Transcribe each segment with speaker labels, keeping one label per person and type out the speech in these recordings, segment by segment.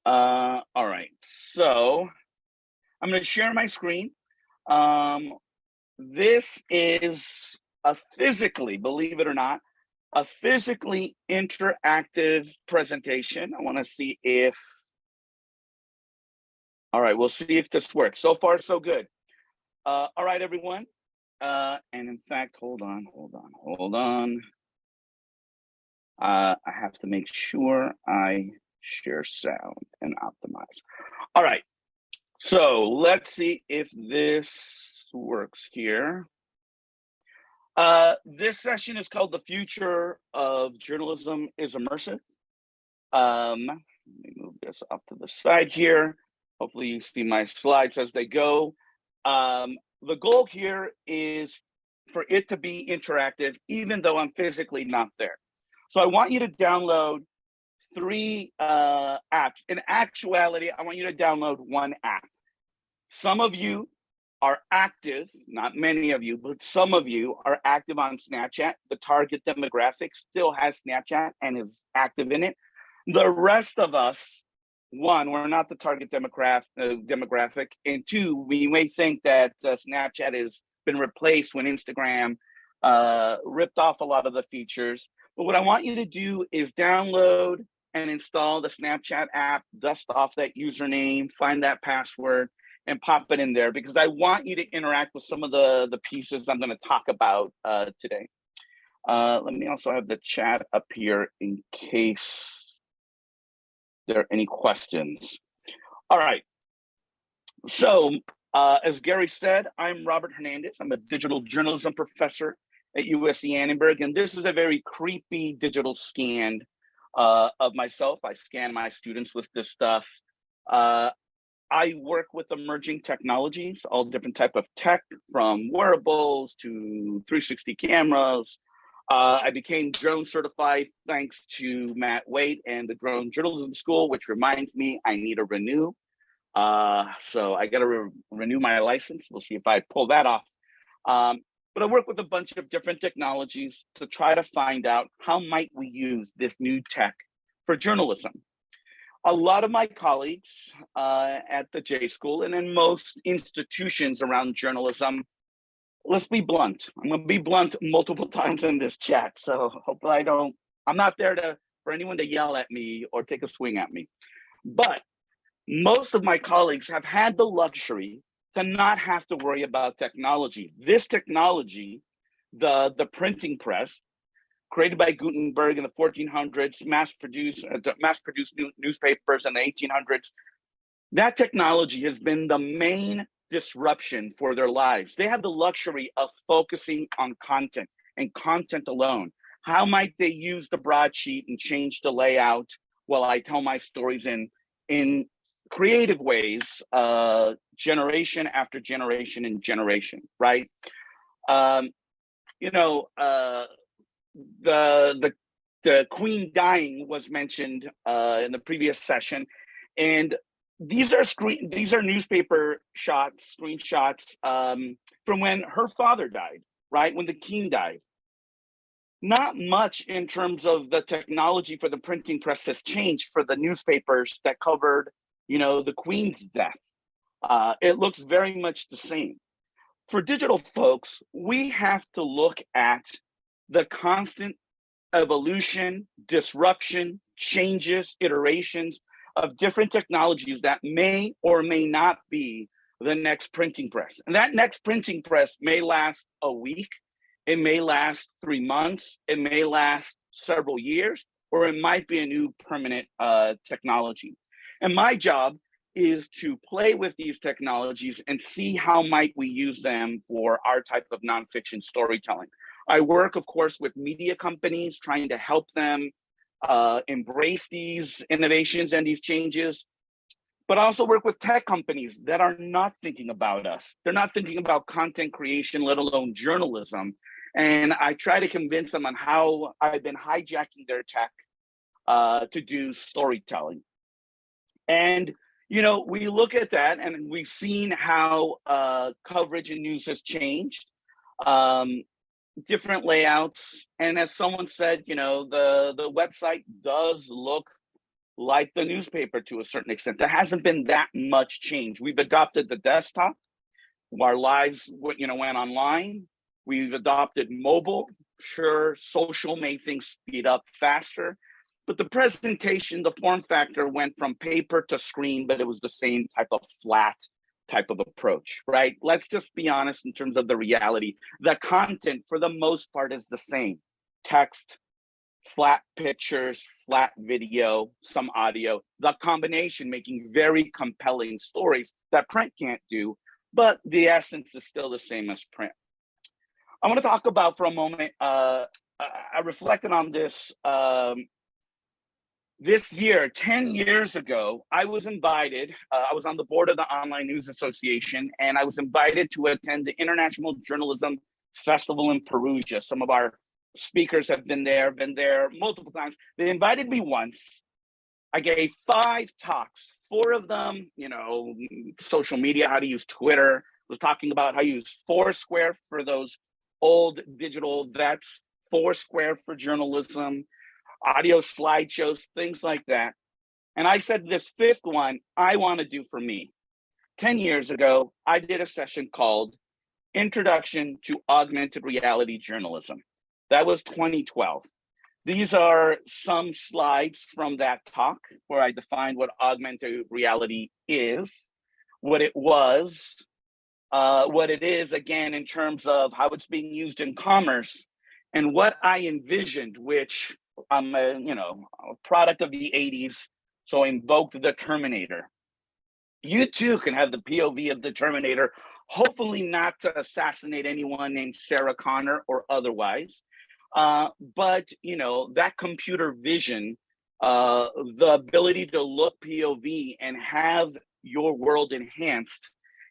Speaker 1: All right, so I'm going to share my screen. This is a physically, believe it or not, a physically interactive presentation. I want to see if, all right, we'll see if this works. So far, so good. All right, everyone. And in fact, hold on. I have to make sure I share sound and optimize. All right, so let's see if this works here. This session is called The Future of Journalism is Immersive. Let me move this up to the side here. Hopefully you see my slides as they go. The goal here is for it to be interactive, even though I'm physically not there. So I want you to download 3 apps. In actuality, I want you to download 1 app. Some of you are active, not many of you, but some of you are active on Snapchat. The target demographic still has Snapchat and is active in it. The rest of us, 1, we're not the target demographic, and 2, we may think that Snapchat has been replaced when Instagram ripped off a lot of the features. But what I want you to do is download and install the Snapchat app, dust off that username, find that password, and pop it in there, because I want you to interact with some of the pieces I'm going to talk about today. Let me also have the chat up here in case there are any questions. All right. So as Gary said, I'm Robert Hernandez. I'm a digital journalism professor at USC Annenberg, and this is a very creepy digital scan of myself. I scan my students with this stuff. I work with emerging technologies, all different type of tech, from wearables to 360 cameras. I became drone certified thanks to Matt Waite and the Drone Journalism School, which reminds me I need to renew. So I got to renew my license. We'll see if I pull that off. But I work with a bunch of different technologies to try to find out how might we use this new tech for journalism. A lot of my colleagues at the J School and in most institutions around journalism, let's be blunt. I'm going to be blunt multiple times in this chat. So hopefully I'm not there for anyone to yell at me or take a swing at me. But most of my colleagues have had the luxury to not have to worry about technology. This technology, the printing press, created by Gutenberg in the 1400s, mass-produced newspapers in the 1800s, that technology has been the main disruption for their lives. They have the luxury of focusing on content and content alone. How might they use the broadsheet and change the layout while I tell my stories in creative ways, generation after generation and generation, right? The Queen dying was mentioned in the previous session, and these are newspaper screenshots from when her father died, right? When the king died. Not much in terms of the technology for the printing press has changed for the newspapers that covered, the Queen's death. It looks very much the same. For digital folks, we have to look at the constant evolution, disruption, changes, iterations of different technologies that may or may not be the next printing press. And that next printing press may last a week, it may last 3 months, it may last several years, or it might be a new permanent technology. And my job is to play with these technologies and see how might we use them for our type of nonfiction storytelling. I work, of course, with media companies, trying to help them embrace these innovations and these changes, but I also work with tech companies that are not thinking about us. They're not thinking about content creation, let alone journalism. And I try to convince them on how I've been hijacking their tech to do storytelling. And we look at that, and we've seen how coverage and news has changed, different layouts. And as someone said, the website does look like the newspaper to a certain extent. There hasn't been that much change. We've adopted the desktop. Our lives, went online. We've adopted mobile. Sure, social made things speed up faster, but the presentation, the form factor went from paper to screen, but it was the same type of flat type of approach, right? Let's just be honest in terms of the reality. The content, for the most part, is the same. Text, flat pictures, flat video, some audio, the combination making very compelling stories that print can't do, but the essence is still the same as print. I want to talk about for a moment, I reflected on this this year, 10 years ago, I was invited, I was on the board of the Online News Association, and I was invited to attend the International Journalism Festival in Perugia. Some of our speakers have been there multiple times. They invited me once. I gave 5 talks, 4 of them, social media, how to use Twitter. I was talking about how to use Foursquare for those old digital vets, Foursquare for journalism, audio slideshows, things like that. And I said, this 5th one, I want to do for me. 10 years ago, I did a session called Introduction to Augmented Reality Journalism. That was 2012. These are some slides from that talk where I defined what augmented reality is, what it was, what it is, again, in terms of how it's being used in commerce, and what I envisioned, which I'm a product of the 80s, so I invoked the Terminator. You too can have the POV of the Terminator, hopefully not to assassinate anyone named Sarah Connor or otherwise. But that computer vision, the ability to look POV and have your world enhanced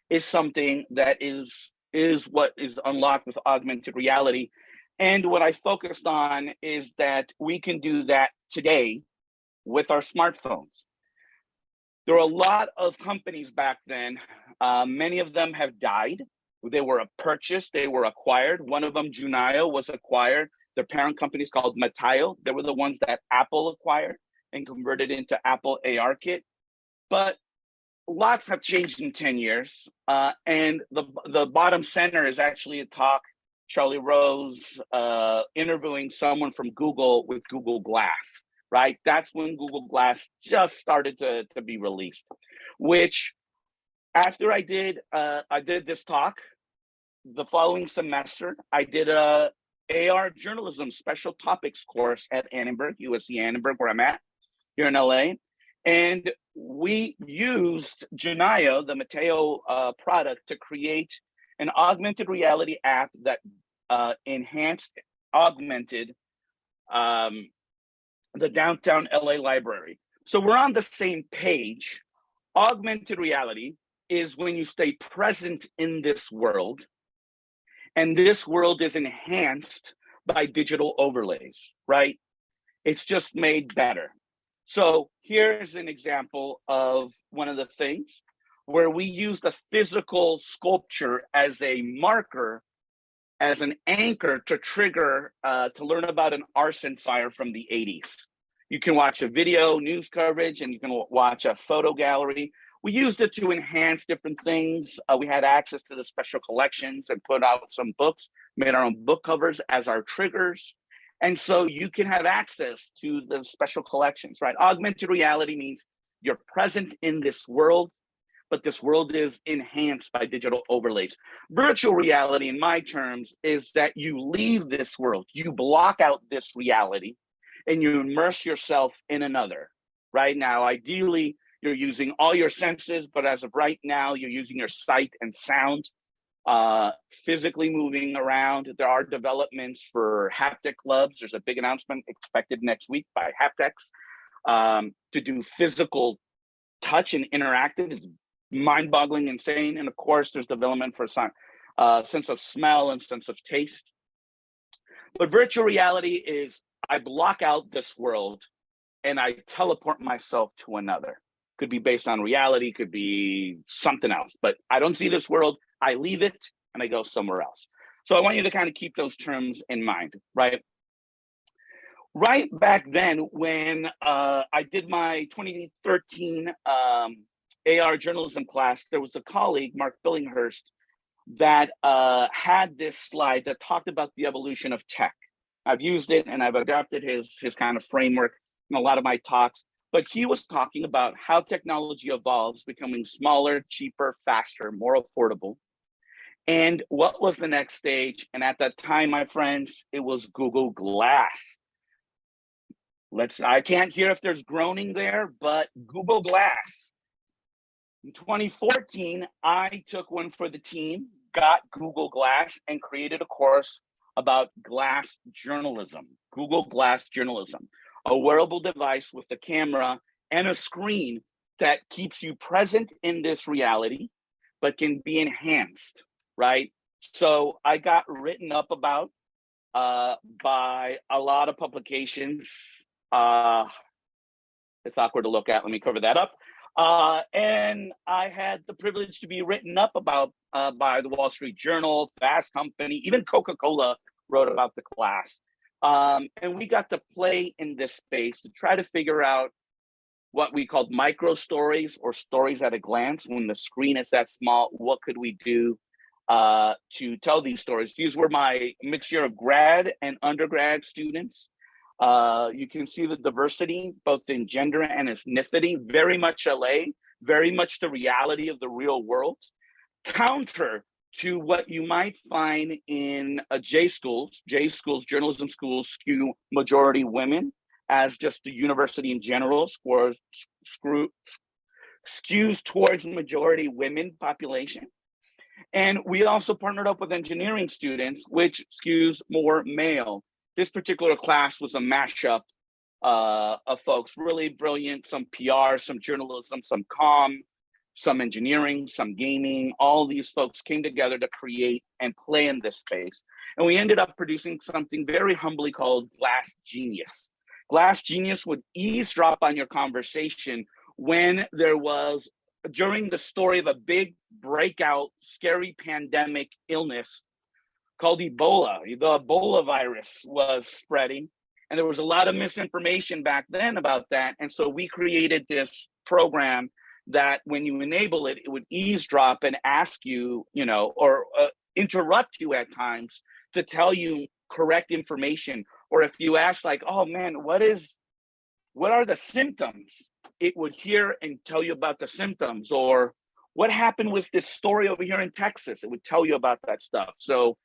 Speaker 1: is something that is what is unlocked with augmented reality. And what I focused on is that we can do that today with our smartphones. There were a lot of companies back then. Many of them have died. They were purchased, they were acquired. One of them, Junaio, was acquired. Their parent company is called Mataio. They were the ones that Apple acquired and converted into Apple ARKit. But lots have changed in 10 years. And the bottom center is actually a talk, Charlie Rose interviewing someone from Google with Google Glass, right? That's when Google Glass just started to be released, which after I did this talk, the following semester, I did a AR journalism special topics course at Annenberg, USC Annenberg, where I'm at here in LA. And we used Junaio, the Mateo product, to create an augmented reality app that augmented the downtown LA library. So we're on the same page. Augmented reality is when you stay present in this world, and this world is enhanced by digital overlays, right? It's just made better. So here's an example of one of the things where we used a physical sculpture as a marker, as an anchor to trigger, to learn about an arson fire from the 80s. You can watch a video, news coverage, and you can watch a photo gallery. We used it to enhance different things. We had access to the special collections and put out some books, made our own book covers as our triggers. And so you can have access to the special collections, right? Augmented reality means you're present in this world, but this world is enhanced by digital overlays. Virtual reality, in my terms, is that you leave this world, you block out this reality, and you immerse yourself in another. Right now, ideally, you're using all your senses, but as of right now, you're using your sight and sound, physically moving around. There are developments for haptic clubs. There's a big announcement expected next week by Haptics to do physical touch and interactive. It's mind-boggling, insane. And of course, there's development for some sense of smell and sense of taste. But virtual reality is I block out this world and I teleport myself to another. Could be based on reality, could be something else, but I don't see this world, I leave it and I go somewhere else. So I want you to kind of keep those terms in mind, right? right back then when I did my 2013 AR journalism class, there was a colleague, Mark Billinghurst, that had this slide that talked about the evolution of tech. I've used it and I've adapted his kind of framework in a lot of my talks, but he was talking about how technology evolves, becoming smaller, cheaper, faster, more affordable. And what was the next stage? And at that time, my friends, it was Google Glass. I can't hear if there's groaning there, but Google Glass. In 2014, I took one for the team, got Google Glass, and created a course about glass journalism, Google Glass journalism, a wearable device with a camera and a screen that keeps you present in this reality, but can be enhanced, right? So I got written up about by a lot of publications. It's awkward to look at. Let me cover that up. And I had the privilege to be written up about by the Wall Street Journal, Fast Company, even Coca-Cola wrote about the class. And we got to play in this space to try to figure out what we called micro stories or stories at a glance. When the screen is that small, what could we do to tell these stories? These were my mixture of grad and undergrad students. You can see the diversity, both in gender and ethnicity, very much LA, very much the reality of the real world, counter to what you might find in J schools, journalism schools skew majority women, as just the university in general skews towards majority women population. And we also partnered up with engineering students, which skews more male. This particular class was a mashup of folks, really brilliant, some PR, some journalism, some comm, some engineering, some gaming. All these folks came together to create and play in this space. And we ended up producing something very humbly called Glass Genius. Glass Genius would eavesdrop on your conversation when there was, during the story of a big breakout, scary pandemic illness called Ebola. The Ebola virus was spreading, and there was a lot of misinformation back then about that. And so we created this program that when you enable it, it would eavesdrop and ask you, or interrupt you at times to tell you correct information. Or if you ask like, oh man, what are the symptoms? It would hear and tell you about the symptoms. Or what happened with this story over here in Texas? It would tell you about that stuff. So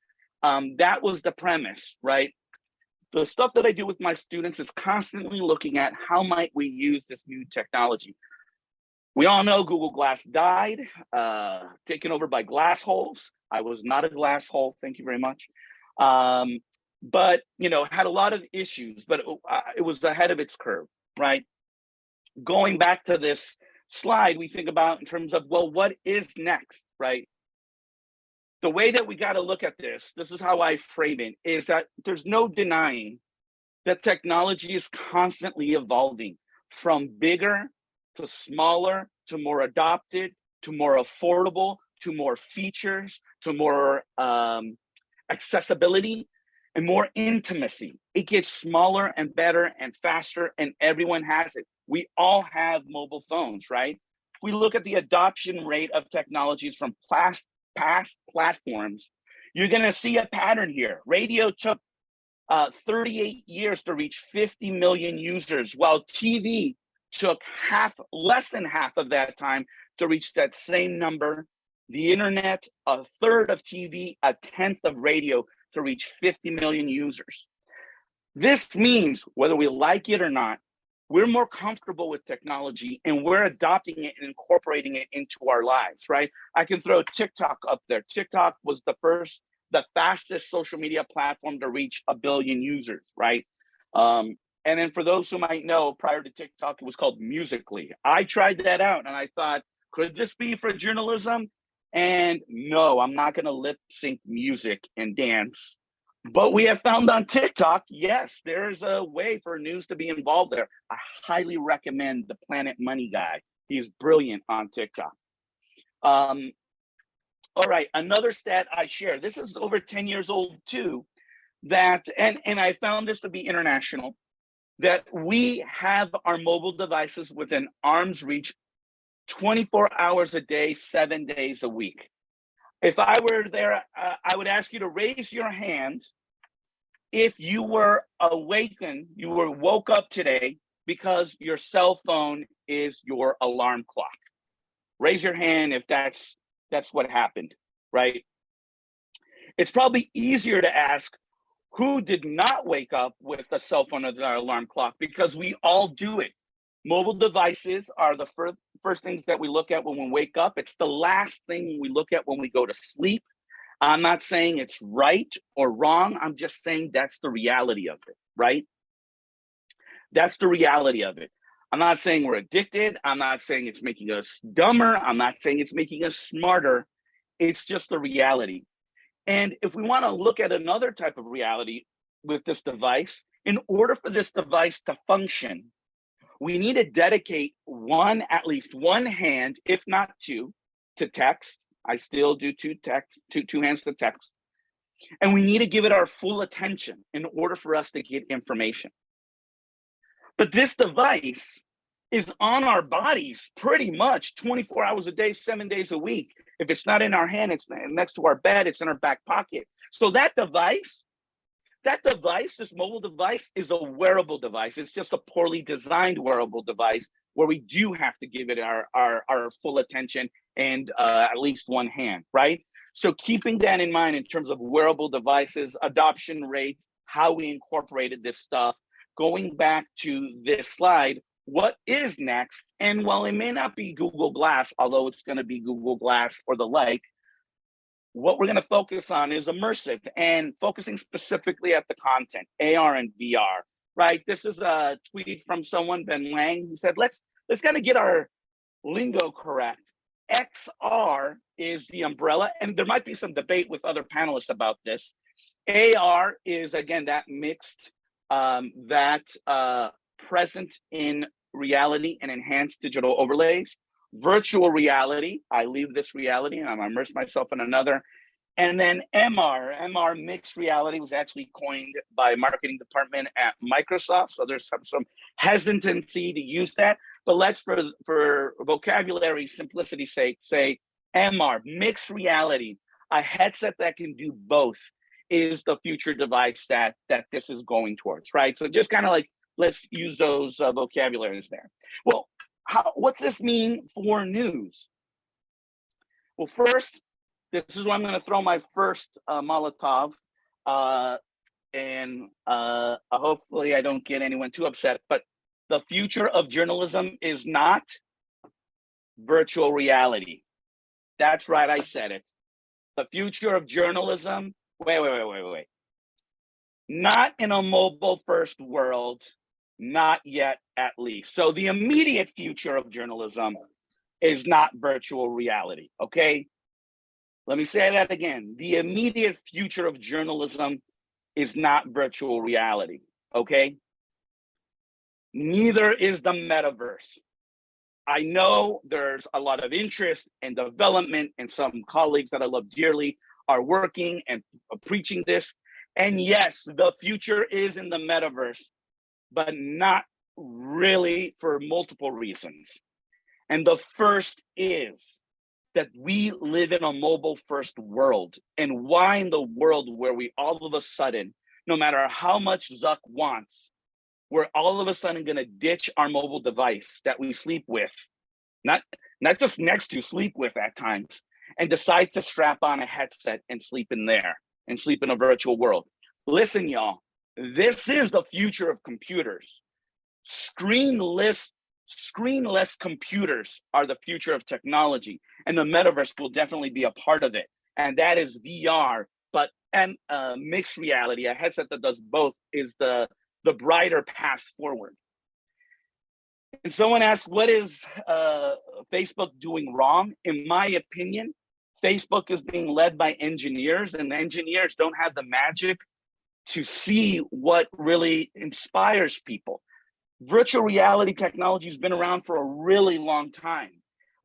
Speaker 1: that was the premise, right? The stuff that I do with my students is constantly looking at how might we use this new technology. We all know Google Glass died, taken over by glass holes. I was not a glass hole, thank you very much. But, had a lot of issues, but it was ahead of its curve, right? Going back to this slide, we think about in terms of, well, what is next, right? The way that we got to look at this is how I frame it, is that there's no denying that technology is constantly evolving from bigger to smaller, to more adopted, to more affordable, to more features, to more accessibility and more intimacy. It gets smaller and better and faster, and everyone has it. We all have mobile phones, right? If we look at the adoption rate of technologies from past platforms, you're going to see a pattern here. Radio took 38 years to reach 50 million users, while TV took less than half of that time to reach that same number. The internet, a third of TV, a tenth of radio to reach 50 million users. This means, whether we like it or not, we're more comfortable with technology and we're adopting it and incorporating it into our lives, right? I can throw TikTok up there. TikTok was the fastest social media platform to reach 1 billion users, right? And then for those who might know, prior to TikTok, it was called Musical.ly. I tried that out and I thought, could this be for journalism? And no, I'm not gonna lip sync music and dance. But we have found on TikTok, yes, there's a way for news to be involved there. I highly recommend the Planet Money guy. He's brilliant on TikTok. All right, another stat I share. This is over 10 years old too, and I found this to be international. that we have our mobile devices within arm's reach 24 hours a day, 7 days a week. If I were there, I would ask you to raise your hand if you were awakened, you were woke up today because your cell phone is your alarm clock. Raise your hand if that's what happened, right? It's probably easier to ask who did not wake up with a cell phone as our alarm clock, because we all do it. Mobile devices are the first things that we look at when we wake up. It's the last thing we look at when we go to sleep. I'm not saying it's right or wrong. I'm just saying that's the reality of it, right? That's the reality of it. I'm not saying we're addicted. I'm not saying it's making us dumber. I'm not saying it's making us smarter. It's just the reality. And if we want to look at another type of reality with this device, in order for this device to function, we need to dedicate at least one hand, if not two, to text. I still do two hands to text. And we need to give it our full attention in order for us to get information. But this device is on our bodies pretty much 24 hours a day, 7 days a week. If it's not in our hand, it's next to our bed, it's in our back pocket. So that device, this mobile device, is a wearable device. It's just a poorly designed wearable device where we do have to give it our full attention and at least one hand, right? So keeping that in mind in terms of wearable devices, adoption rates, how we incorporated this stuff, going back to this slide, what is next? And while it may not be Google Glass, although it's going to be Google Glass or the like, what we're going to focus on is immersive, and focusing specifically at the content, AR and VR, right? This is a tweet from someone, Ben Lang, who said, let's kind of get our lingo correct. XR is the umbrella, and there might be some debate with other panelists about this. AR is, again, that mixed, present in reality and enhanced digital overlays. Virtual reality, I leave this reality and I'm immerse myself in another. And then MR, mixed reality, was actually coined by marketing department at Microsoft. So there's some hesitancy to use that, but let's, for vocabulary simplicity's sake, say MR, mixed reality, a headset that can do both, is the future device that this is going towards, right? So just kind of like, let's use those vocabularies there. Well, what's this mean for news? Well, first, this is where I'm going to throw my first Molotov, and hopefully I don't get anyone too upset, but the future of journalism is not virtual reality. That's right, I said it. The future of journalism, wait. Not in a mobile-first world, not yet at least. So the immediate future of journalism is not virtual reality, okay? Let me say that again. The immediate future of journalism is not virtual reality, okay? Neither is the metaverse. I know there's a lot of interest and development, and some colleagues that I love dearly are working and preaching this. And yes, the future is in the metaverse, but not really, for multiple reasons. And the first is that we live in a mobile-first world. And why in the world where we all of a sudden, no matter how much Zuck wants, we're all of a sudden going to ditch our mobile device that we sleep with, not just next to, sleep with at times, and decide to strap on a headset and sleep in there and sleep in a virtual world? Listen, y'all, this is the future of computers. Screenless computers are the future of technology, and the metaverse will definitely be a part of it. And that is VR, but mixed reality, a headset that does both, is the brighter path forward. And someone asked, what is Facebook doing wrong? In my opinion, Facebook is being led by engineers, and the engineers don't have the magic to see what really inspires people. Virtual reality technology has been around for a really long time,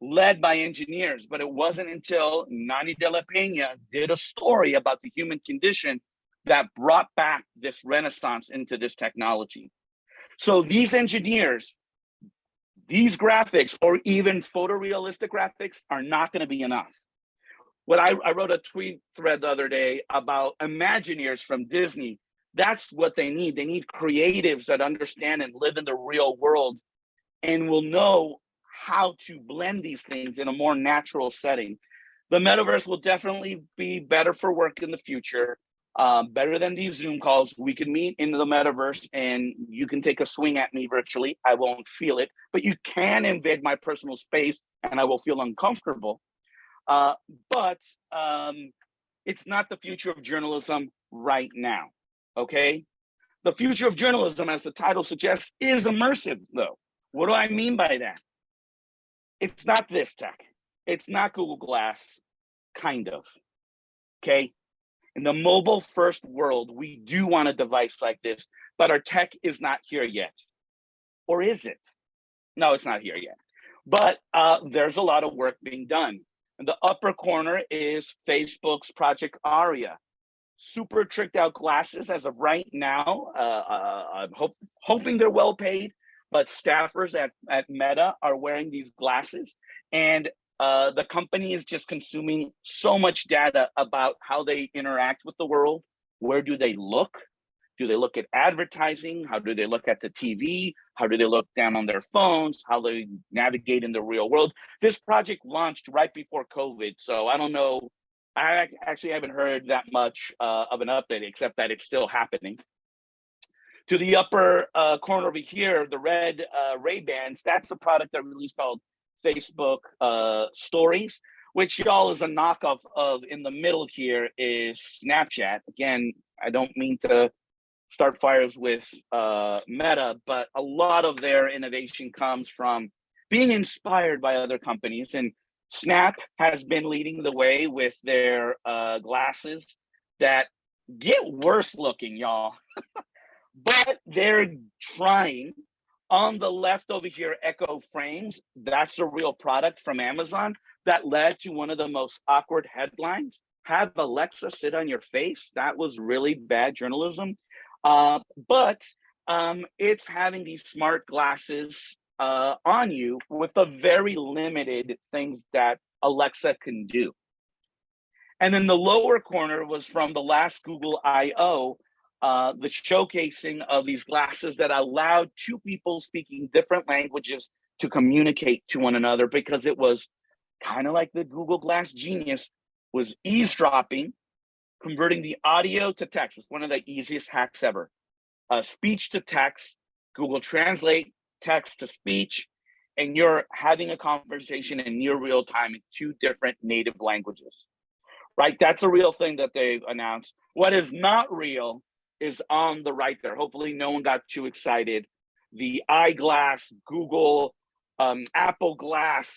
Speaker 1: led by engineers, but it wasn't until Nani de la Peña did a story about the human condition that brought back this renaissance into this technology. So these engineers, these graphics, or even photorealistic graphics are not going to be enough. What I wrote a tweet thread the other day about Imagineers from Disney. That's what they need. They need creatives that understand and live in the real world and will know how to blend these things in a more natural setting. The metaverse will definitely be better for work in the future, better than these Zoom calls. We can meet in the metaverse and you can take a swing at me virtually. I won't feel it, but you can invade my personal space and I will feel uncomfortable. But it's not the future of journalism right now, okay? The future of journalism, as the title suggests, is immersive, though. What do I mean by that? It's not this tech. It's not Google Glass, kind of, okay? In the mobile-first world, we do want a device like this, but our tech is not here yet. Or is it? No, it's not here yet. But there's a lot of work being done. In the upper corner is Facebook's Project Aria. Super tricked out glasses as of right now. I'm hoping they're well paid, but staffers at Meta are wearing these glasses. And the company is just consuming so much data about how they interact with the world. Where do they look? Do they look at advertising? How do they look at the TV? How do they look down on their phones? How they navigate in the real world? This project launched right before COVID, so I don't know. I actually haven't heard that much of an update, except that it's still happening. To the upper corner over here, the red Ray-Bans, that's a product that released called Facebook Stories, which y'all is a knockoff of. In the middle here is Snapchat. Again, I don't mean to start fires with Meta, but a lot of their innovation comes from being inspired by other companies. And Snap has been leading the way with their glasses that get worse looking, y'all. But they're trying. On the left over here, Echo Frames, that's a real product from Amazon that led to one of the most awkward headlines. Have Alexa sit on your face. That was really bad journalism. But it's having these smart glasses on you with a very limited things that Alexa can do. And then the lower corner was from the last Google I/O, the showcasing of these glasses that allowed two people speaking different languages to communicate to one another, because it was kind of like the Google Glass genius was eavesdropping, converting the audio to text. It's one of the easiest hacks ever. Speech to text, Google Translate, text to speech, and you're having a conversation in near real time in two different native languages, right? That's a real thing that they've announced. What is not real is on the right there. Hopefully no one got too excited. The eyeglass, Google, Apple Glass,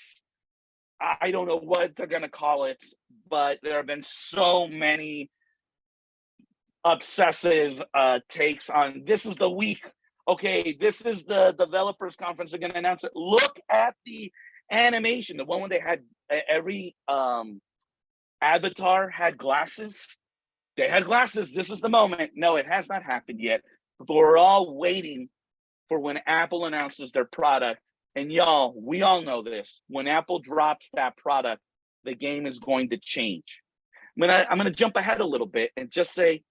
Speaker 1: I don't know what they're gonna call it, but there have been so many obsessive takes on this is the week. Okay, this is the developers conference. They're gonna announce it. Look at the animation, the one where they had every avatar had glasses. They had glasses. This is the moment. No, it has not happened yet. But we're all waiting for when Apple announces their product. And y'all, we all know this. When Apple drops that product, the game is going to change. I'm gonna jump ahead a little bit and just say,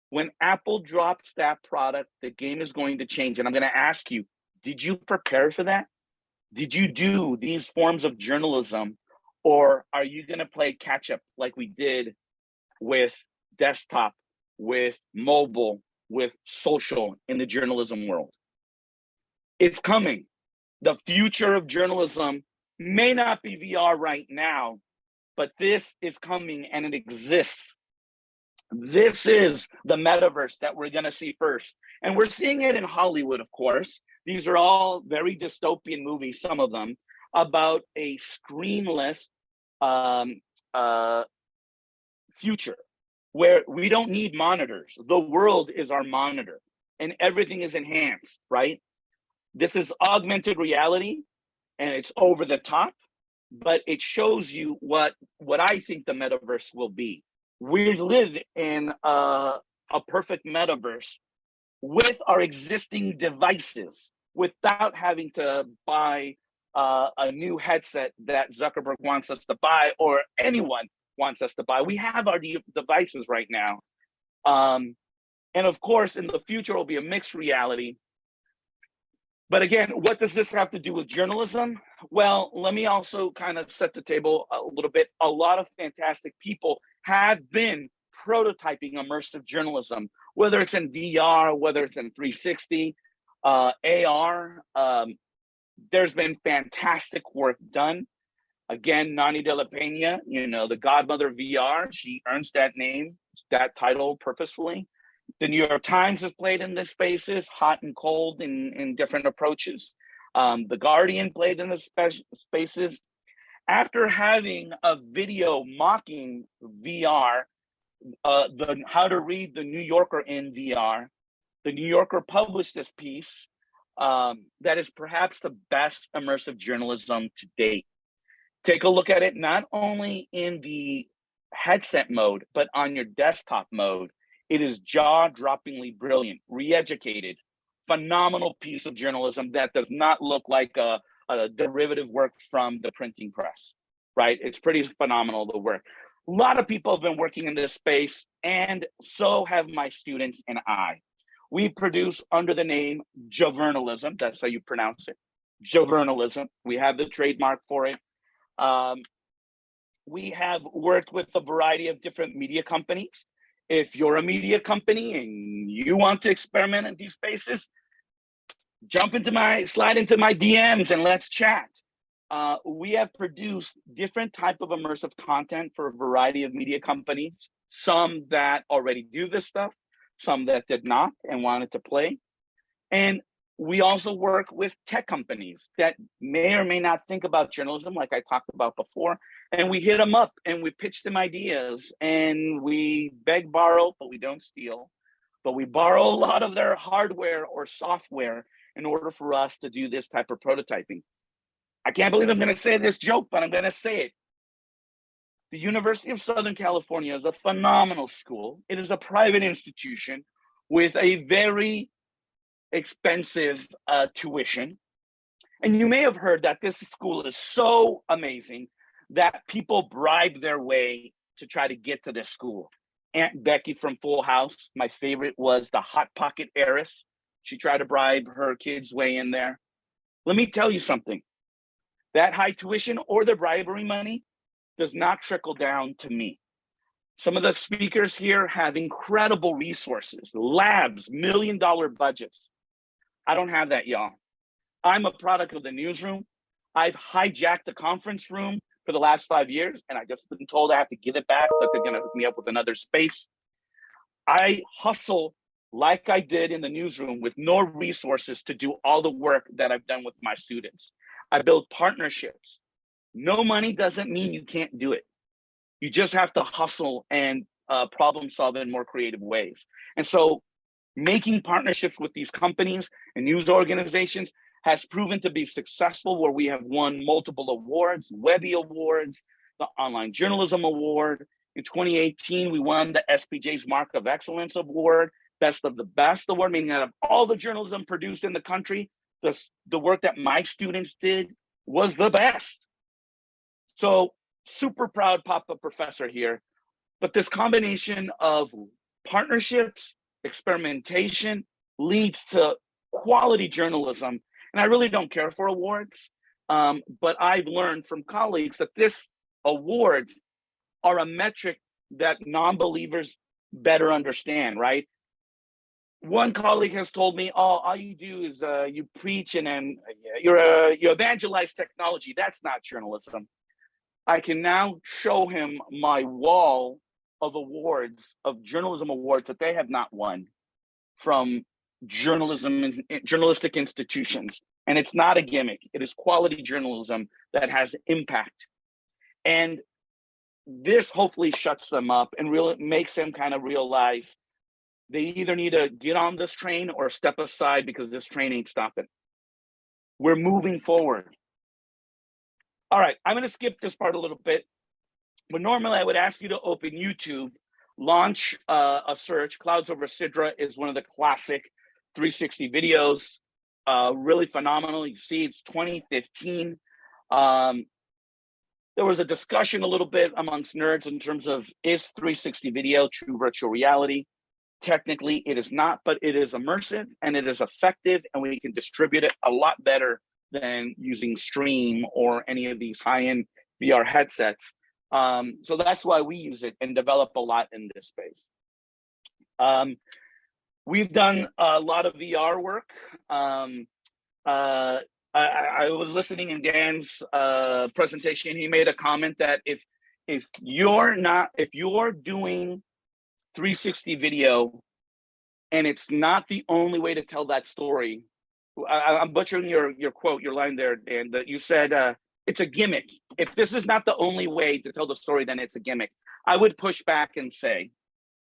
Speaker 1: when Apple drops that product, the game is going to change. And I'm gonna ask you, did you prepare for that? Did you do these forms of journalism? Or are you gonna play catch up like we did with desktop, with mobile, with social in the journalism world? It's coming. The future of journalism may not be VR right now, but this is coming and it exists. This is the metaverse that we're going to see first. And we're seeing it in Hollywood, of course. These are all very dystopian movies, some of them, about a screenless future where we don't need monitors. The world is our monitor and everything is enhanced, right? This is augmented reality and it's over the top, but it shows you what I think the metaverse will be. We live in a perfect metaverse with our existing devices without having to buy a new headset that Zuckerberg wants us to buy or anyone wants us to buy. We have our devices right now. And of course, in the future, it'll be a mixed reality. But again, what does this have to do with journalism? Well, let me also kind of set the table a little bit. A lot of fantastic people have been prototyping immersive journalism, whether it's in VR, whether it's in 360, AR. There's been fantastic work done. Again, Nani de la Peña, you know, the godmother of VR, she earns that name, that title purposefully. The New York Times has played in this spaces, hot and cold in different approaches. The Guardian played in the spaces. After having a video mocking VR, how to read the New Yorker in VR, the New Yorker published this piece that is perhaps the best immersive journalism to date. Take a look at it, not only in the headset mode, but on your desktop mode. It is jaw-droppingly brilliant, re-educated, phenomenal piece of journalism that does not look like a derivative work from the printing press, right? It's pretty phenomenal, the work. A lot of people have been working in this space, and so have my students and I. We produce under the name JOVRNALISM, that's how you pronounce it, JOVRNALISM. We have the trademark for it. We have worked with a variety of different media companies. If you're a media company and you want to experiment in these spaces, slide into my DMs and let's chat. We have produced different type of immersive content for a variety of media companies, some that already do this stuff, some that did not and wanted to play. And we also work with tech companies that may or may not think about journalism, like I talked about before, and we hit them up and we pitch them ideas and we beg, borrow, but we don't steal, but we borrow a lot of their hardware or software in order for us to do this type of prototyping. I can't believe I'm going to say this joke, but I'm going to say it. The University of Southern California is a phenomenal school. It is a private institution with a very expensive tuition. And you may have heard that this school is so amazing that people bribe their way to try to get to this school. Aunt Becky from Full House, my favorite, was the Hot Pocket heiress. She tried to bribe her kids' way in there. Let me tell you something. That high tuition or the bribery money does not trickle down to me. Some of the speakers here have incredible resources, labs, $1 million budgets. I don't have that, y'all. I'm a product of the newsroom. I've hijacked the conference room for the last 5 years, and I just been told I have to give it back, that they're gonna hook me up with another space. I hustle like I did in the newsroom with no resources to do all the work that I've done with my students. I build partnerships. No money doesn't mean you can't do it. You just have to hustle and problem solve in more creative ways. And so making partnerships with these companies and news organizations has proven to be successful, where we have won multiple awards, Webby Awards, the Online Journalism Award. In 2018, we won the SPJ's Mark of Excellence Award, Best of the Best Award, meaning that of all the journalism produced in the country, the work that my students did was the best. So super proud pop-up professor here. But this combination of partnerships, experimentation leads to quality journalism. And I really don't care for awards, but I've learned from colleagues that this awards are a metric that non-believers better understand, right? One colleague has told me, oh, all you do is you preach and then you evangelize technology. That's not journalism. I can now show him my wall of awards, of journalism awards that they have not won from journalistic institutions. And it's not a gimmick. It is quality journalism that has impact. And this hopefully shuts them up and really makes them kind of realize they either need to get on this train or step aside, because this train ain't stopping. We're moving forward. All right, I'm going to skip this part a little bit, but normally I would ask you to open YouTube, launch a search. Clouds Over Sidra is one of the classic 360 videos, really phenomenal. You see, it's 2015. There was a discussion a little bit amongst nerds in terms of, is 360 video true virtual reality? Technically, it is not, but it is immersive and it is effective, and we can distribute it a lot better than using Stream or any of these high-end VR headsets. So that's why we use it and develop a lot in this space. We've done a lot of VR work. I was listening in Dan's presentation. He made a comment that if you're doing 360 video and it's not the only way to tell that story, I'm butchering your quote, your line there, Dan, that you said it's a gimmick. If this is not the only way to tell the story, then it's a gimmick. I would push back and say,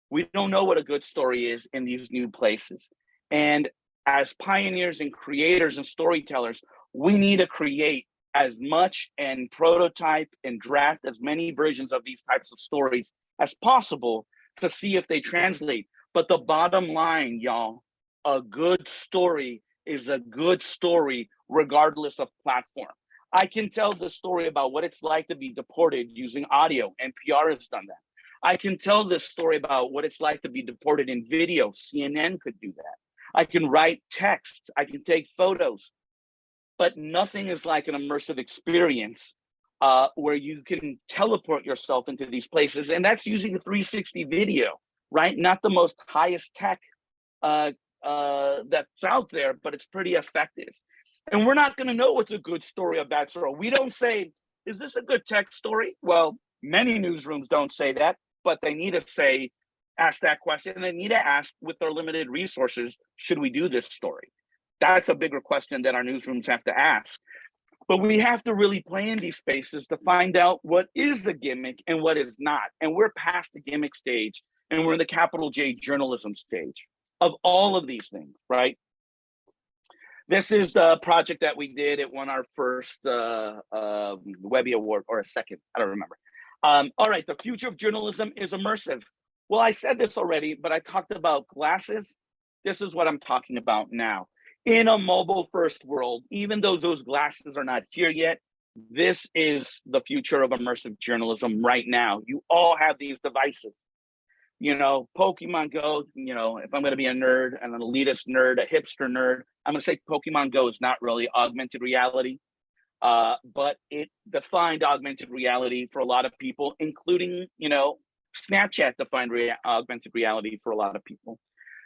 Speaker 1: we don't know what a good story is in these new places. And as pioneers and creators and storytellers, we need to create as much and prototype and draft as many versions of these types of stories as possible to see if they translate. But the bottom line, y'all, a good story is a good story regardless of platform. I can tell the story about what it's like to be deported using audio. NPR has done that. I can tell this story about what it's like to be deported in video. CNN could do that. I can write text. I can take photos. But nothing is like an immersive experience where you can teleport yourself into these places. And that's using a 360 video, right? Not the most highest tech that's out there, but it's pretty effective. And we're not going to know what's a good story, a bad story. We don't say, is this a good tech story? Well, many newsrooms don't say that, but they need to ask that question. And they need to ask, with their limited resources, should we do this story? That's a bigger question that our newsrooms have to ask. But we have to really play in these spaces to find out what is a gimmick and what is not. And we're past the gimmick stage, and we're in the capital J journalism stage of all of these things, right? This is the project that we did. It won our first Webby Award, or a second, I don't remember. All right, the future of journalism is immersive. Well, I said this already, but I talked about glasses. This is what I'm talking about now. In a mobile-first world, even though those glasses are not here yet, this is the future of immersive journalism right now. You all have these devices. You know, Pokemon Go, you know, if I'm going to be a nerd, an elitist nerd, a hipster nerd, I'm going to say Pokemon Go is not really augmented reality, but it defined augmented reality for a lot of people, including, you know, Snapchat defined augmented reality for a lot of people.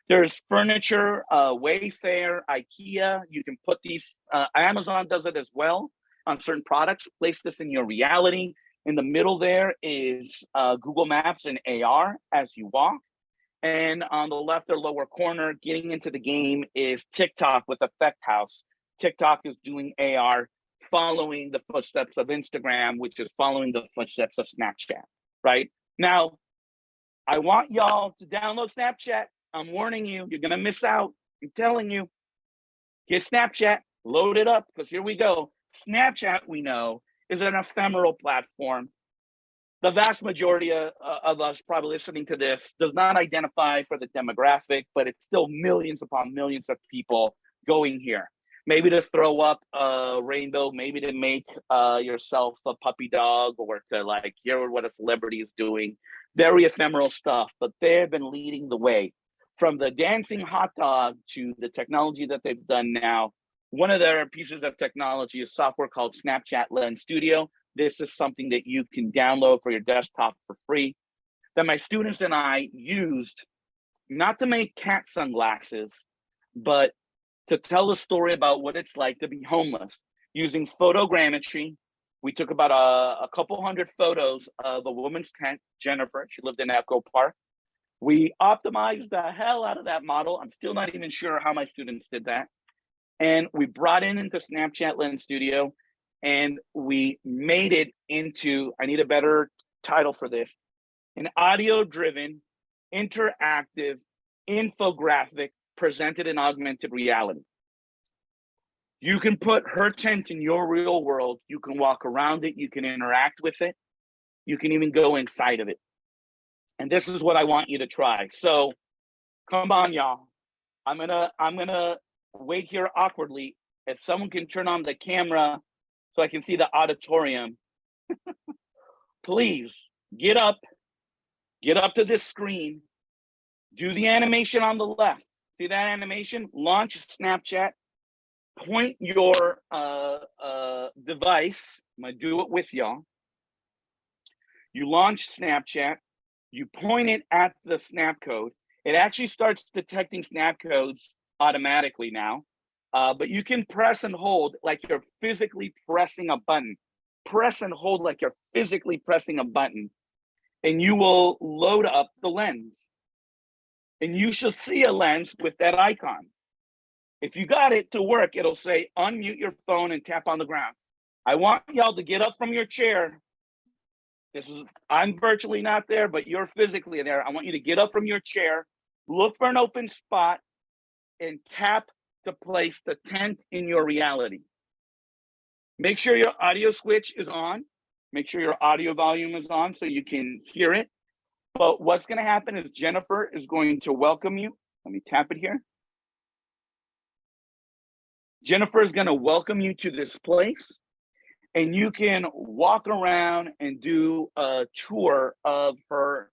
Speaker 1: There's furniture, Wayfair, IKEA. You can put these, Amazon does it as well on certain products. Place this in your reality. In the middle there is Google Maps and AR as you walk. And on the left or lower corner, getting into the game, is TikTok with Effect House. TikTok is doing AR, following the footsteps of Instagram, which is following the footsteps of Snapchat, right? Now, I want y'all to download Snapchat. I'm warning you, you're going to miss out. I'm telling you. Get Snapchat, load it up, because here we go. Snapchat, we know, is an ephemeral platform. The vast majority of us probably listening to this does not identify for the demographic, but it's still millions upon millions of people going here. Maybe to throw up a rainbow, maybe to make yourself a puppy dog, or to like hear what a celebrity is doing. Very ephemeral stuff, but they've been leading the way. From the dancing hot dog to the technology that they've done now. One of their pieces of technology is software called Snapchat Lens Studio. This is something that you can download for your desktop for free, that my students and I used not to make cat sunglasses, but to tell a story about what it's like to be homeless using photogrammetry. We took about a couple hundred photos of a woman's tent, Jennifer. She lived in Echo Park. We optimized the hell out of that model. I'm still not even sure how my students did that. And we brought it into Snapchat Lens Studio, and we made it into, I need a better title for this, an audio-driven, interactive infographic presented in augmented reality. You can put her tent in your real world. You can walk around it. You can interact with it. You can even go inside of it. And this is what I want you to try. So come on, y'all. I'm gonna wait here awkwardly. If someone can turn on the camera so I can see the auditorium, please get up to this screen, do the animation on the left. See that animation? Launch Snapchat, point your device. I'm gonna do it with y'all. You launch Snapchat, you point it at the snap code. It actually starts detecting snap codes automatically now, but you can press and hold like you're physically pressing a button. Press and hold like you're physically pressing a button, and you will load up the lens. And you should see a lens with that icon. If you got it to work, it'll say unmute your phone and tap on the ground. I want y'all to get up from your chair. I'm virtually not there, but you're physically there. I want you to get up from your chair, look for an open spot, and tap to place the tent in your reality. Make sure your audio switch is on. Make sure your audio volume is on so you can hear it. But what's going to happen is Jennifer is going to welcome you. Let me tap it here. Jennifer is going to welcome you to this place, and you can walk around and do a tour of her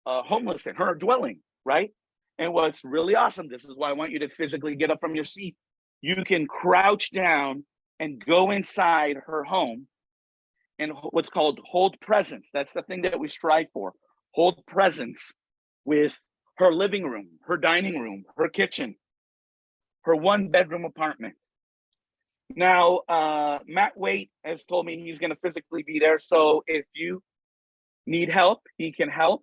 Speaker 1: homeless, her dwelling, right? And what's really awesome, this is why I want you to physically get up from your seat. You can crouch down and go inside her home and what's called hold presence. That's the thing that we strive for. Hold presence with her living room, her dining room, her kitchen, her 1-bedroom apartment. Now, Matt Waite has told me he's going to physically be there. So if you need help, he can help.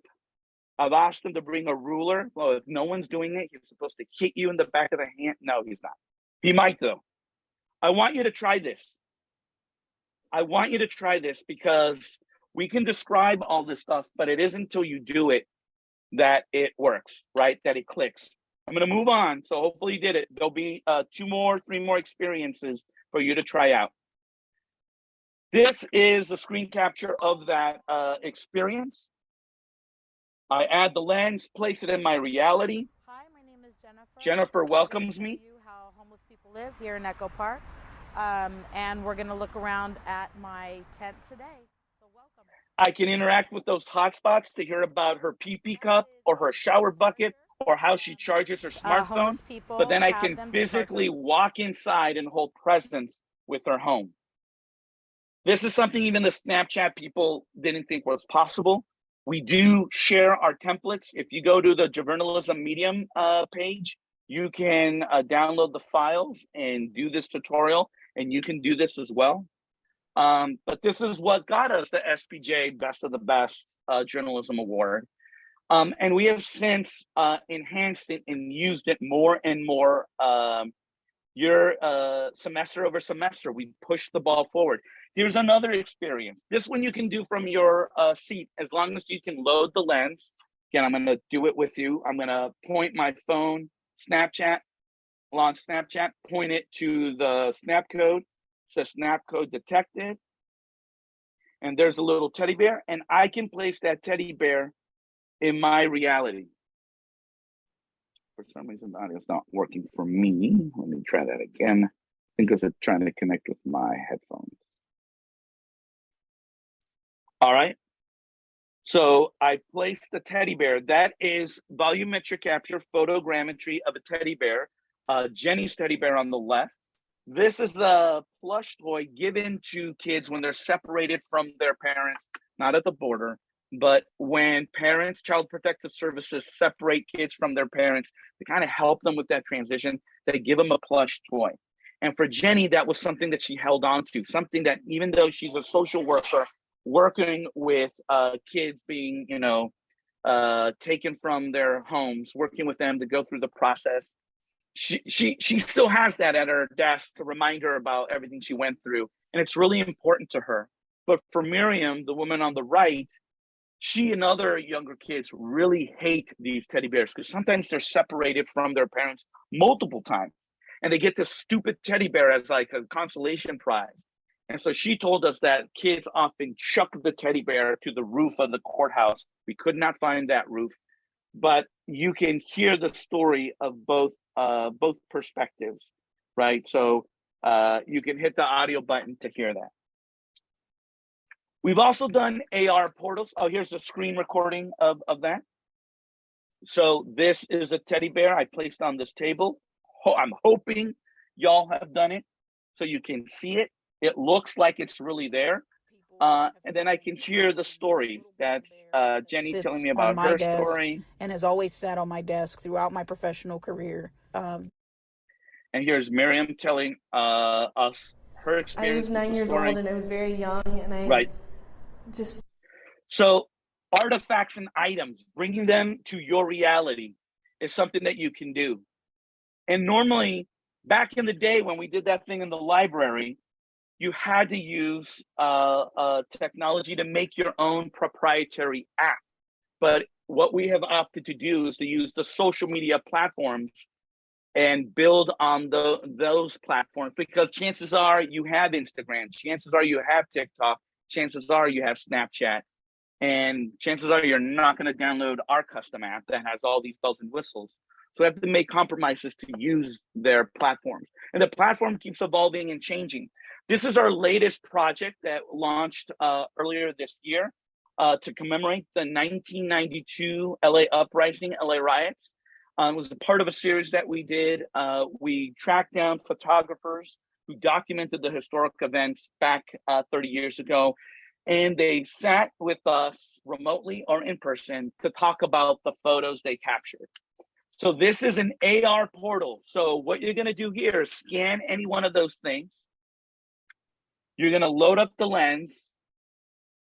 Speaker 1: I've asked him to bring a ruler. Well, if no one's doing it, he's supposed to hit you in the back of the hand. No, he's not. He might, though. I want you to try this. I want you to try this because we can describe all this stuff, but it isn't until you do it that it works, right? That it clicks. I'm going to move on. So hopefully you did it. There'll be 3 more experiences for you to try out. This is a screen capture of that experience. I add the lens, place it in my reality.
Speaker 2: Hi, my name is Jennifer.
Speaker 1: Jennifer welcomes me.
Speaker 2: You how homeless people live here in Echo Park, and we're going to look around at my tent today. So welcome.
Speaker 1: I can interact with those hotspots to hear about her pee-pee cup or her shower bucket or how she charges her smartphone. But then I can physically walk inside and hold presence with her home. This is something even the Snapchat people didn't think was possible. We do share our templates. If you go to the JOVRNALISM Medium page, you can download the files and do this tutorial, and you can do this as well. But this is what got us the SPJ Best of the Best Journalism Award. And we have since enhanced it and used it more and more semester over semester. We push the ball forward. Here's another experience. This one you can do from your seat as long as you can load the lens. Again, I'm going to do it with you. I'm going to point my phone, Snapchat, launch Snapchat, point it to the snap code. It says snap code detected. And there's a little teddy bear, and I can place that teddy bear in my reality. For some reason, the audio is not working for me. Let me try that again. I think because it's trying to connect with my headphones. All right. So I placed the teddy bear. That is volumetric capture, photogrammetry of a teddy bear. Jenny's teddy bear on the left. This is a plush toy given to kids when they're separated from their parents, not at the border, but when parents, Child Protective Services separate kids from their parents to kind of help them with that transition, they give them a plush toy. And for Jenny, that was something that she held on to, something that even though she's a social worker, working with kids being, taken from their homes, working with them to go through the process, she still has that at her desk to remind her about everything she went through. And it's really important to her. But for Miriam, the woman on the right, she and other younger kids really hate these teddy bears because sometimes they're separated from their parents multiple times. And they get this stupid teddy bear as like a consolation prize. And so she told us that kids often chuck the teddy bear to the roof of the courthouse. We could not find that roof. but you can hear the story of both perspectives, right? So you can hit the audio button to hear that. We've also done AR portals. Oh, here's a screen recording of that. So this is a teddy bear I placed on this table. I'm hoping y'all have done it so you can see it. It looks like it's really there. And then I can hear the stories. That's Jenny telling me about her story.
Speaker 3: And has always sat on my desk throughout my professional career.
Speaker 1: And here's Miriam telling us her experience.
Speaker 4: I was 9 years old and I was very young, and I just...
Speaker 1: So artifacts and items, bringing them to your reality is something that you can do. And normally, back in the day when we did that thing in the library, you had to use technology to make your own proprietary app. But what we have opted to do is to use the social media platforms and build on those platforms, because chances are you have Instagram, chances are you have TikTok, chances are you have Snapchat, and chances are you're not going to download our custom app that has all these bells and whistles. So we have to make compromises to use their platforms. And the platform keeps evolving and changing. This is our latest project that launched earlier this year to commemorate the 1992 LA uprising, LA riots. It was a part of a series that we did. We tracked down photographers who documented the historic events back 30 years ago. And they sat with us remotely or in person to talk about the photos they captured. So this is an AR portal. So what you're going to do here is scan any one of those things. You're going to load up the lens.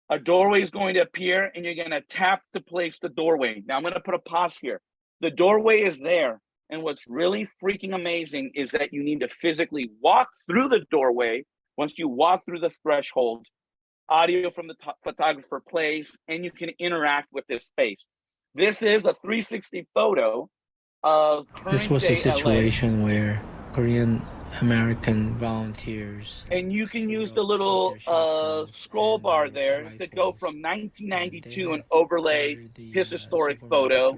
Speaker 1: A doorway is going to appear, and you're going to tap to place the doorway. Now I'm going to put a pause here. The doorway is there. And what's really freaking amazing is that you need to physically walk through the doorway. Once you walk through the threshold, audio from the photographer plays, and you can interact with this space. This is a 360 photo of current
Speaker 5: This was a situation
Speaker 1: LA.
Speaker 5: where Korean American volunteers,
Speaker 1: and you can use the little scroll bar there to go from 1992 and overlay his historic photo,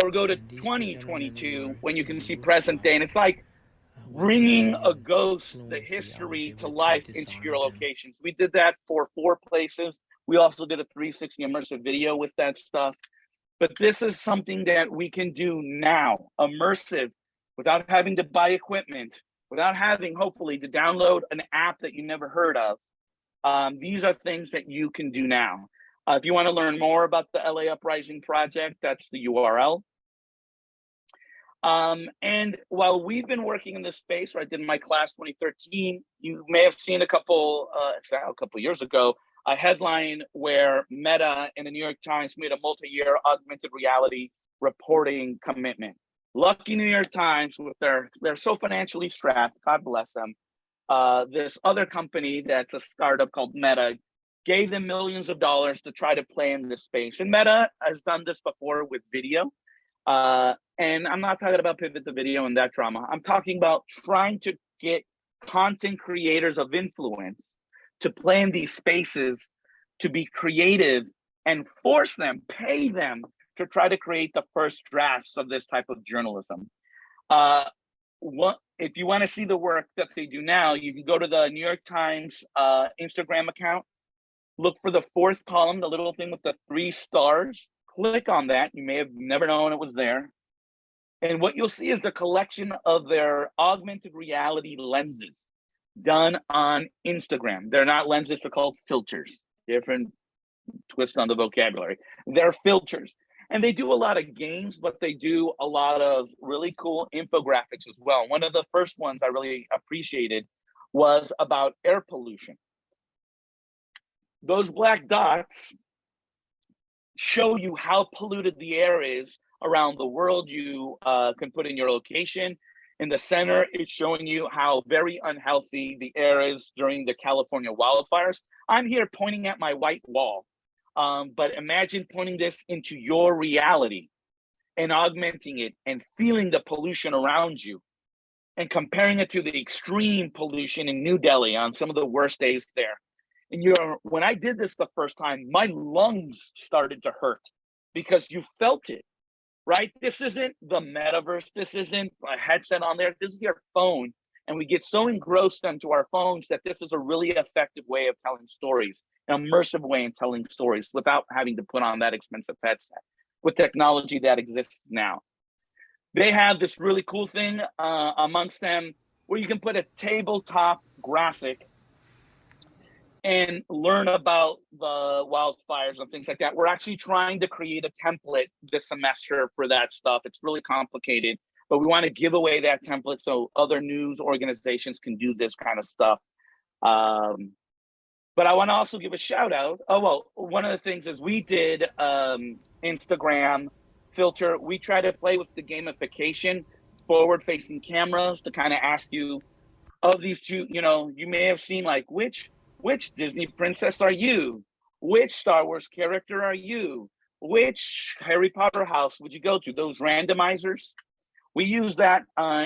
Speaker 1: or go to 2022 when you can see present day, and it's like bringing a ghost, the history, to life into your locations. We did that for 4 places. We also did a 360 immersive video with that stuff. But this is something that we can do now, immersive, without having to buy equipment, without having, hopefully, to download an app that you never heard of. These are things that you can do now. If you want to learn more about the LA Uprising Project, that's the URL. And while we've been working in this space, where I did my class 2013, you may have seen a couple years ago, a headline where Meta and the New York Times made a multi-year augmented reality reporting commitment. Lucky New York Times, with they're so financially strapped, God bless them. This other company that's a startup called Meta gave them millions of dollars to try to play in this space. And Meta has done this before with video. And I'm not talking about pivot to video and that drama. I'm talking about trying to get content creators of influence to play in these spaces, to be creative, and force them, pay them to try to create the first drafts of this type of journalism. If you want to see the work that they do now, you can go to the New York Times Instagram account, look for the 4th column, the little thing with the 3 stars, click on that. You may have never known it was there. And what you'll see is the collection of their augmented reality lenses done on Instagram. They're not lenses, they're called filters. Different twist on the vocabulary. They're filters. And they do a lot of games, but they do a lot of really cool infographics as well. One of the first ones I really appreciated was about air pollution. Those black dots show you how polluted the air is around the world. You can put in your location. In the center, it's showing you how very unhealthy the air is during the California wildfires. I'm here pointing at my white wall, but imagine pointing this into your reality and augmenting it and feeling the pollution around you and comparing it to the extreme pollution in New Delhi on some of the worst days there. And when I did this the first time, my lungs started to hurt because you felt it. right? This isn't the metaverse. This isn't a headset on there. This is your phone. And we get so engrossed into our phones that this is a really effective way of telling stories, an immersive way in telling stories without having to put on that expensive headset with technology that exists now. They have this really cool thing amongst them where you can put a tabletop graphic and learn about the wildfires and things like that. We're actually trying to create a template this semester for that stuff. It's really complicated, but we want to give away that template so other news organizations can do this kind of stuff. But I want to also give a shout out. Oh, well, one of the things is we did Instagram filter. We try to play with the gamification, forward facing cameras to kind of ask you of these two, you may have seen like, which Disney princess are you? Which Star Wars character are you? Which Harry Potter house would you go to? Those randomizers. We use that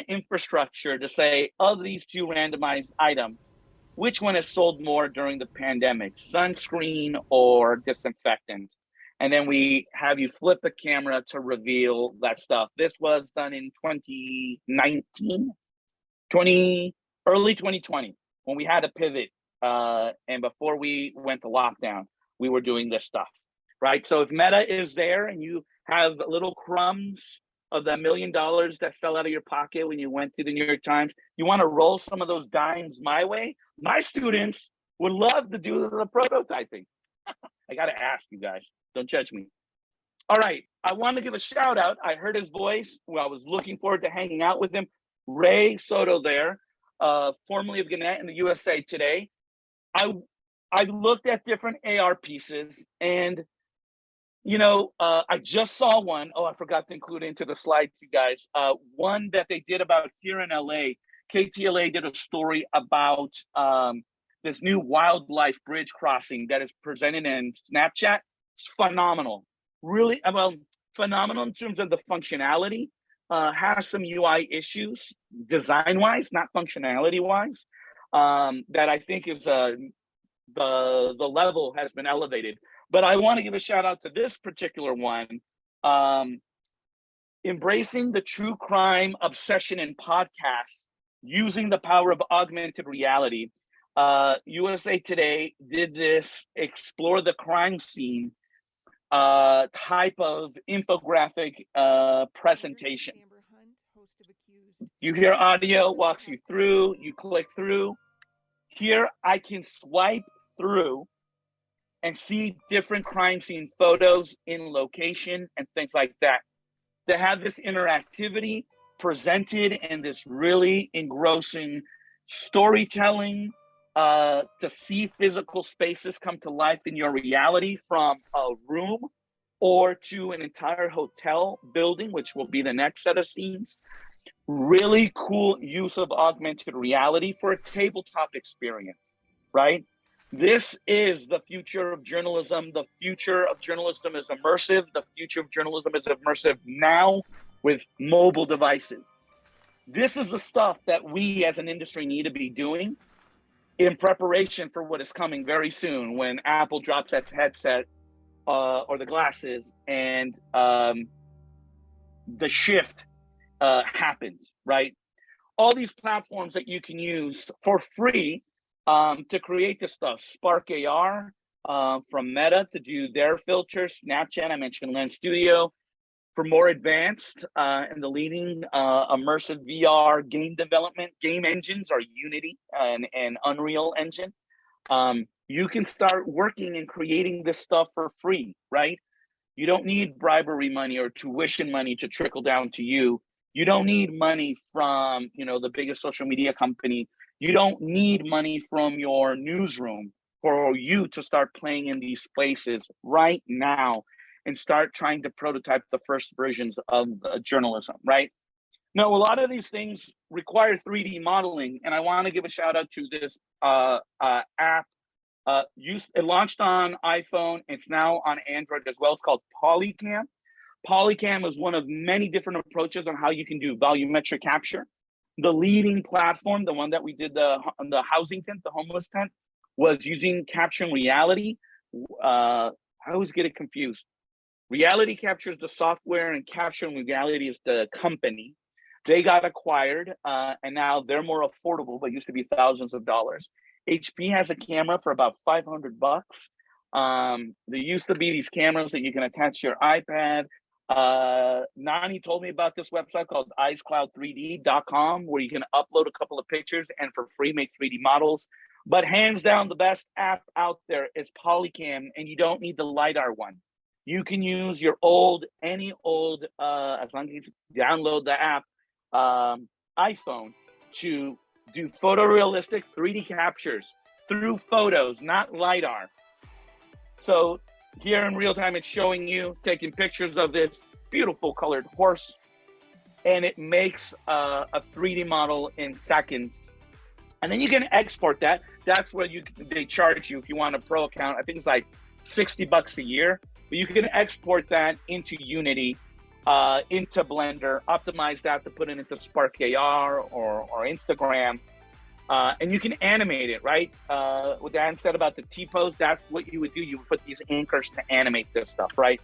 Speaker 1: infrastructure to say, of these two randomized items, which one has sold more during the pandemic, sunscreen or disinfectant? And then we have you flip the camera to reveal that stuff. This was done in 2019, early 2020, when we had to pivot. And before we went to lockdown, we were doing this stuff, right? So if Meta is there and you have little crumbs of that $1 million that fell out of your pocket when you went to the New York Times, you want to roll some of those dimes my way, my students would love to do the prototyping. I got to ask you guys, don't judge me. All right, I want to give a shout out. I heard his voice. Well, I was looking forward to hanging out with him. Ray Soto there, formerly of Gannett in the USA Today. I looked at different AR pieces and, I just saw one. Oh, I forgot to include into the slides, you guys. One that they did about here in LA. KTLA did a story about this new wildlife bridge crossing that is presented in Snapchat. It's phenomenal. Really, phenomenal in terms of the functionality. Has some UI issues, design-wise, not functionality-wise. That I think is the level has been elevated. But I want to give a shout out to this particular one. Embracing the true crime obsession in podcasts using the power of augmented reality. USA Today did this explore the crime scene type of infographic presentation. You hear audio, walks you through, you click through. Here, I can swipe through and see different crime scene photos in location and things like that. To have this interactivity presented in this really engrossing storytelling, to see physical spaces come to life in your reality from a room or to an entire hotel building, which will be the next set of scenes. Really cool use of augmented reality for a tabletop experience, right? This is the future of journalism. The future of journalism is immersive. The future of journalism is immersive now with mobile devices. This is the stuff that we as an industry need to be doing in preparation for what is coming very soon when Apple drops that headset or the glasses and the shift happens, right? All these platforms that you can use for free to create this stuff. Spark AR from Meta to do their filters. Snapchat, I mentioned Lens Studio. For more advanced and the leading immersive VR game development, game engines are Unity and Unreal Engine. You can start working and creating this stuff for free, right? You don't need bribery money or tuition money to trickle down to you. You don't need money from, the biggest social media company. You don't need money from your newsroom for you to start playing in these places right now and start trying to prototype the first versions of journalism, right? Now, a lot of these things require 3D modeling, and I want to give a shout out to this app. It launched on iPhone. It's now on Android as well. It's called Polycam. Polycam is one of many different approaches on how you can do volumetric capture. The leading platform, the one that we did the housing tent, the homeless tent, was using capturing reality. I always get it confused. Reality Capture is the software, and Capturing Reality is the company. They got acquired, and now they're more affordable, but used to be thousands of dollars. HP has a camera for about $500. There used to be these cameras that you can attach to your iPad. Nani told me about this website called icecloud3d.com, where you can upload a couple of pictures and for free make 3D models. But hands down, the best app out there is Polycam, and you don't need the LiDAR one. You can use your any old, as long as you download the app, iPhone, to do photorealistic 3D captures through photos, not LiDAR. So here in real time, it's showing you taking pictures of this beautiful colored horse, and it makes a 3D model in seconds. And then you can export that. That's where they charge you if you want a pro account. I think it's like $60 a year. But you can export that into Unity, into Blender, optimize that to put it into Spark AR or Instagram. And you can animate it, right? What Dan said about the T-pose, that's what you would do. You would put these anchors to animate this stuff, right?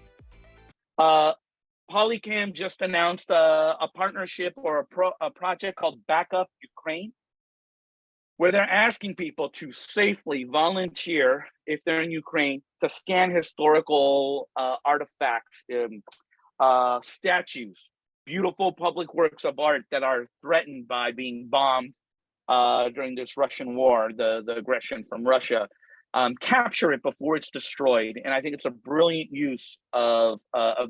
Speaker 1: Polycam just announced a partnership or a project called Backup Ukraine, where they're asking people to safely volunteer, if they're in Ukraine, to scan historical artifacts, statues, beautiful public works of art that are threatened by being bombed during this Russian war, the aggression from Russia. Capture it before it's destroyed. And I think it's a brilliant use of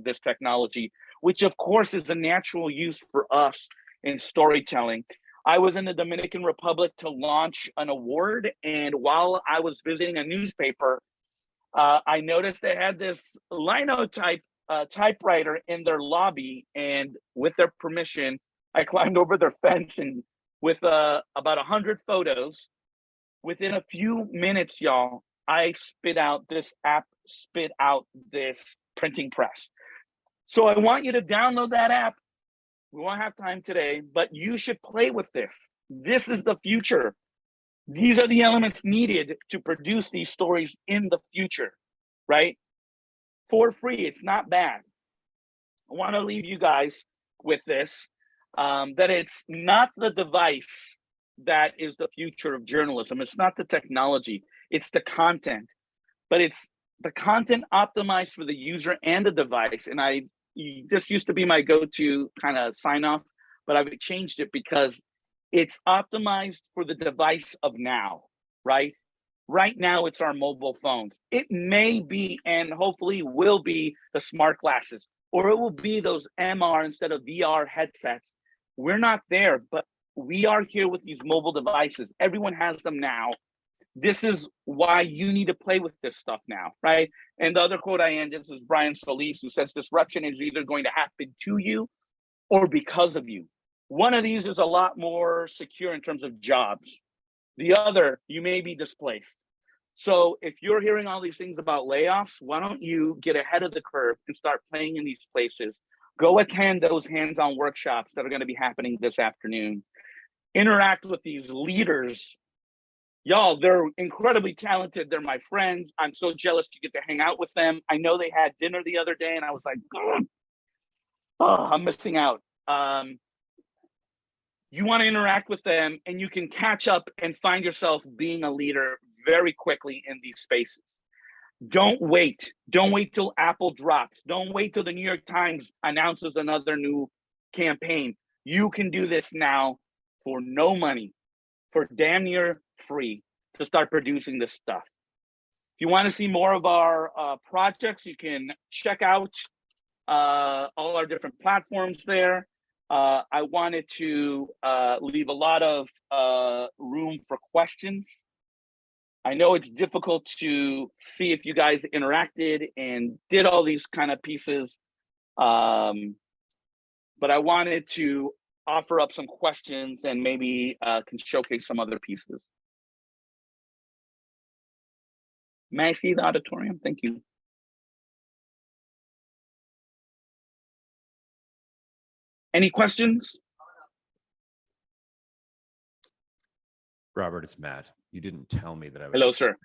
Speaker 1: this technology, which of course is a natural use for us in storytelling. I was in the Dominican Republic to launch an award, and while I was visiting a newspaper, I noticed they had this linotype typewriter in their lobby, and with their permission, I climbed over their fence, and with about 100 photos, within a few minutes, y'all, this app spit out this printing press. So I want you to download that app. We won't have time today, but you should play with this. This is the future. These are the elements needed to produce these stories in the future, right? For free, it's not bad. I want to leave you guys with this, that it's not the device that is the future of journalism. It's not the technology, it's the content. But it's the content optimized for the user and the device. And this used to be my go-to kind of sign off, but I've changed it because it's optimized for the device of now, right? Right now, it's our mobile phones. It may be, and hopefully will be, the smart glasses, or it will be those MR instead of VR headsets. We're not there, but we are here with these mobile devices. Everyone has them now. This is why you need to play with this stuff now, right? And the other quote I ended is Brian Solis, who says disruption is either going to happen to you or because of you. One of these is a lot more secure in terms of jobs. The other, you may be displaced. So if you're hearing all these things about layoffs, why don't you get ahead of the curve and start playing in these places? Go attend those hands-on workshops that are going to be happening this afternoon. Interact with these leaders. Y'all, they're incredibly talented. They're my friends. I'm so jealous to get to hang out with them. I know they had dinner the other day, and I was like, I'm missing out. You want to interact with them, and you can catch up and find yourself being a leader very quickly in these spaces. Don't wait. Don't wait till Apple drops. Don't wait till the New York Times announces another new campaign. You can do this now for no money, for damn near free, to start producing this stuff. If you want to see more of our projects, you can check out all our different platforms there. I wanted to leave a lot of room for questions. I know it's difficult to see if you guys interacted and did all these kind of pieces, but I wanted to offer up some questions and maybe can showcase some other pieces. May I see the auditorium? Thank you. Any questions?
Speaker 6: Robert, it's Matt. You didn't tell me that I would.
Speaker 1: Hello, sir.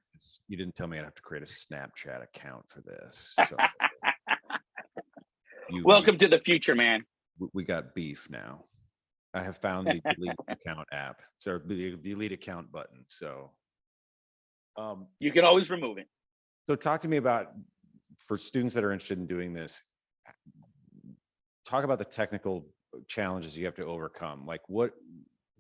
Speaker 6: You didn't tell me I'd have to create a Snapchat account for this. So
Speaker 1: Welcome to the future, man.
Speaker 6: We got beef now. I have found the delete account app. So the delete account button. So
Speaker 1: you can always remove it.
Speaker 6: So talk to me about, for students that are interested in doing this, talk about the technical challenges you have to overcome. Like what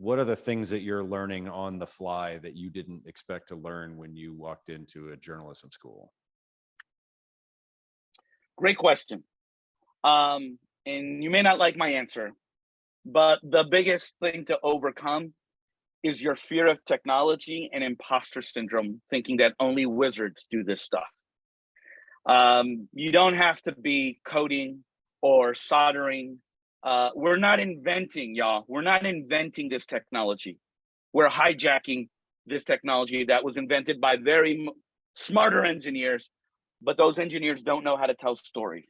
Speaker 6: are the things that you're learning on the fly that you didn't expect to learn when you walked into a journalism school?
Speaker 1: Great question. And you may not like my answer, but the biggest thing to overcome is your fear of technology and imposter syndrome, thinking that only wizards do this stuff. You don't have to be coding or soldering. We're not inventing, y'all. We're not inventing this technology. We're hijacking this technology that was invented by very smarter engineers, but those engineers don't know how to tell stories,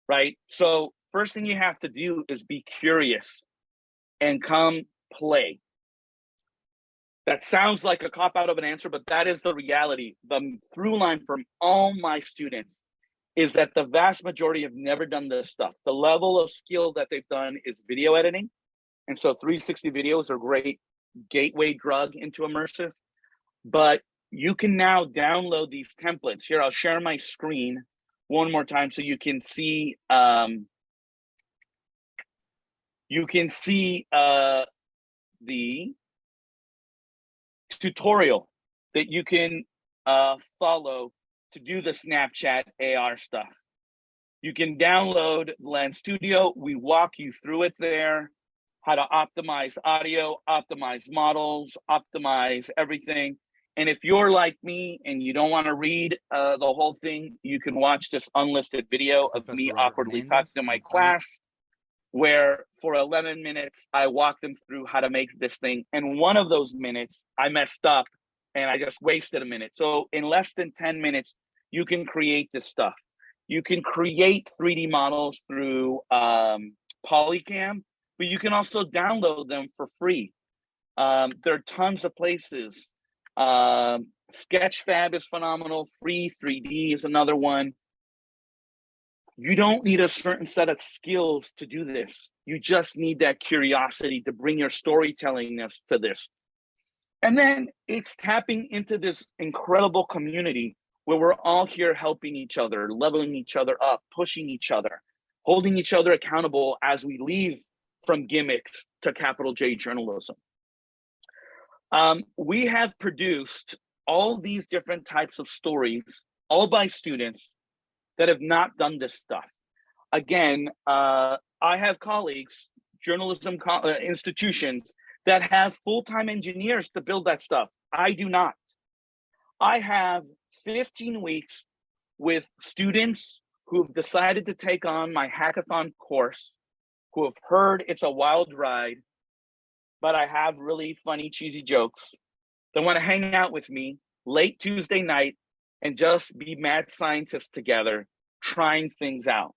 Speaker 1: right? So first thing you have to do is be curious and come play. That sounds like a cop-out of an answer, but that is the reality. The through line from all my students is that the vast majority have never done this stuff. The level of skill that they've done is video editing. And so 360 videos are a great gateway drug into immersive. But you can now download these templates. Here, I'll share my screen one more time so you can see the tutorial that you can follow to do the Snapchat AR stuff. You can download Lens Studio. We walk you through it there, how to optimize audio, optimize models, optimize everything. And if you're like me and you don't want to read the whole thing, you can watch this unlisted video of me awkwardly talking to my class, where for 11 minutes, I walked them through how to make this thing. And one of those minutes, I messed up and I just wasted a minute. So in less than 10 minutes, you can create this stuff. You can create 3D models through Polycam, but you can also download them for free. There are tons of places. Sketchfab is phenomenal. Free 3D is another one. You don't need a certain set of skills to do this. You just need that curiosity to bring your storytellingness to this. And then it's tapping into this incredible community where we're all here helping each other, leveling each other up, pushing each other, holding each other accountable as we leave from gimmicks to capital J journalism. We have produced all these different types of stories, all by students that have not done this stuff. Again, I have colleagues, journalism institutions that have full-time engineers to build that stuff. I do not. I have 15 weeks with students who have decided to take on my hackathon course, who have heard it's a wild ride, but I have really funny, cheesy jokes. They want to hang out with me late Tuesday night and just be mad scientists together, trying things out.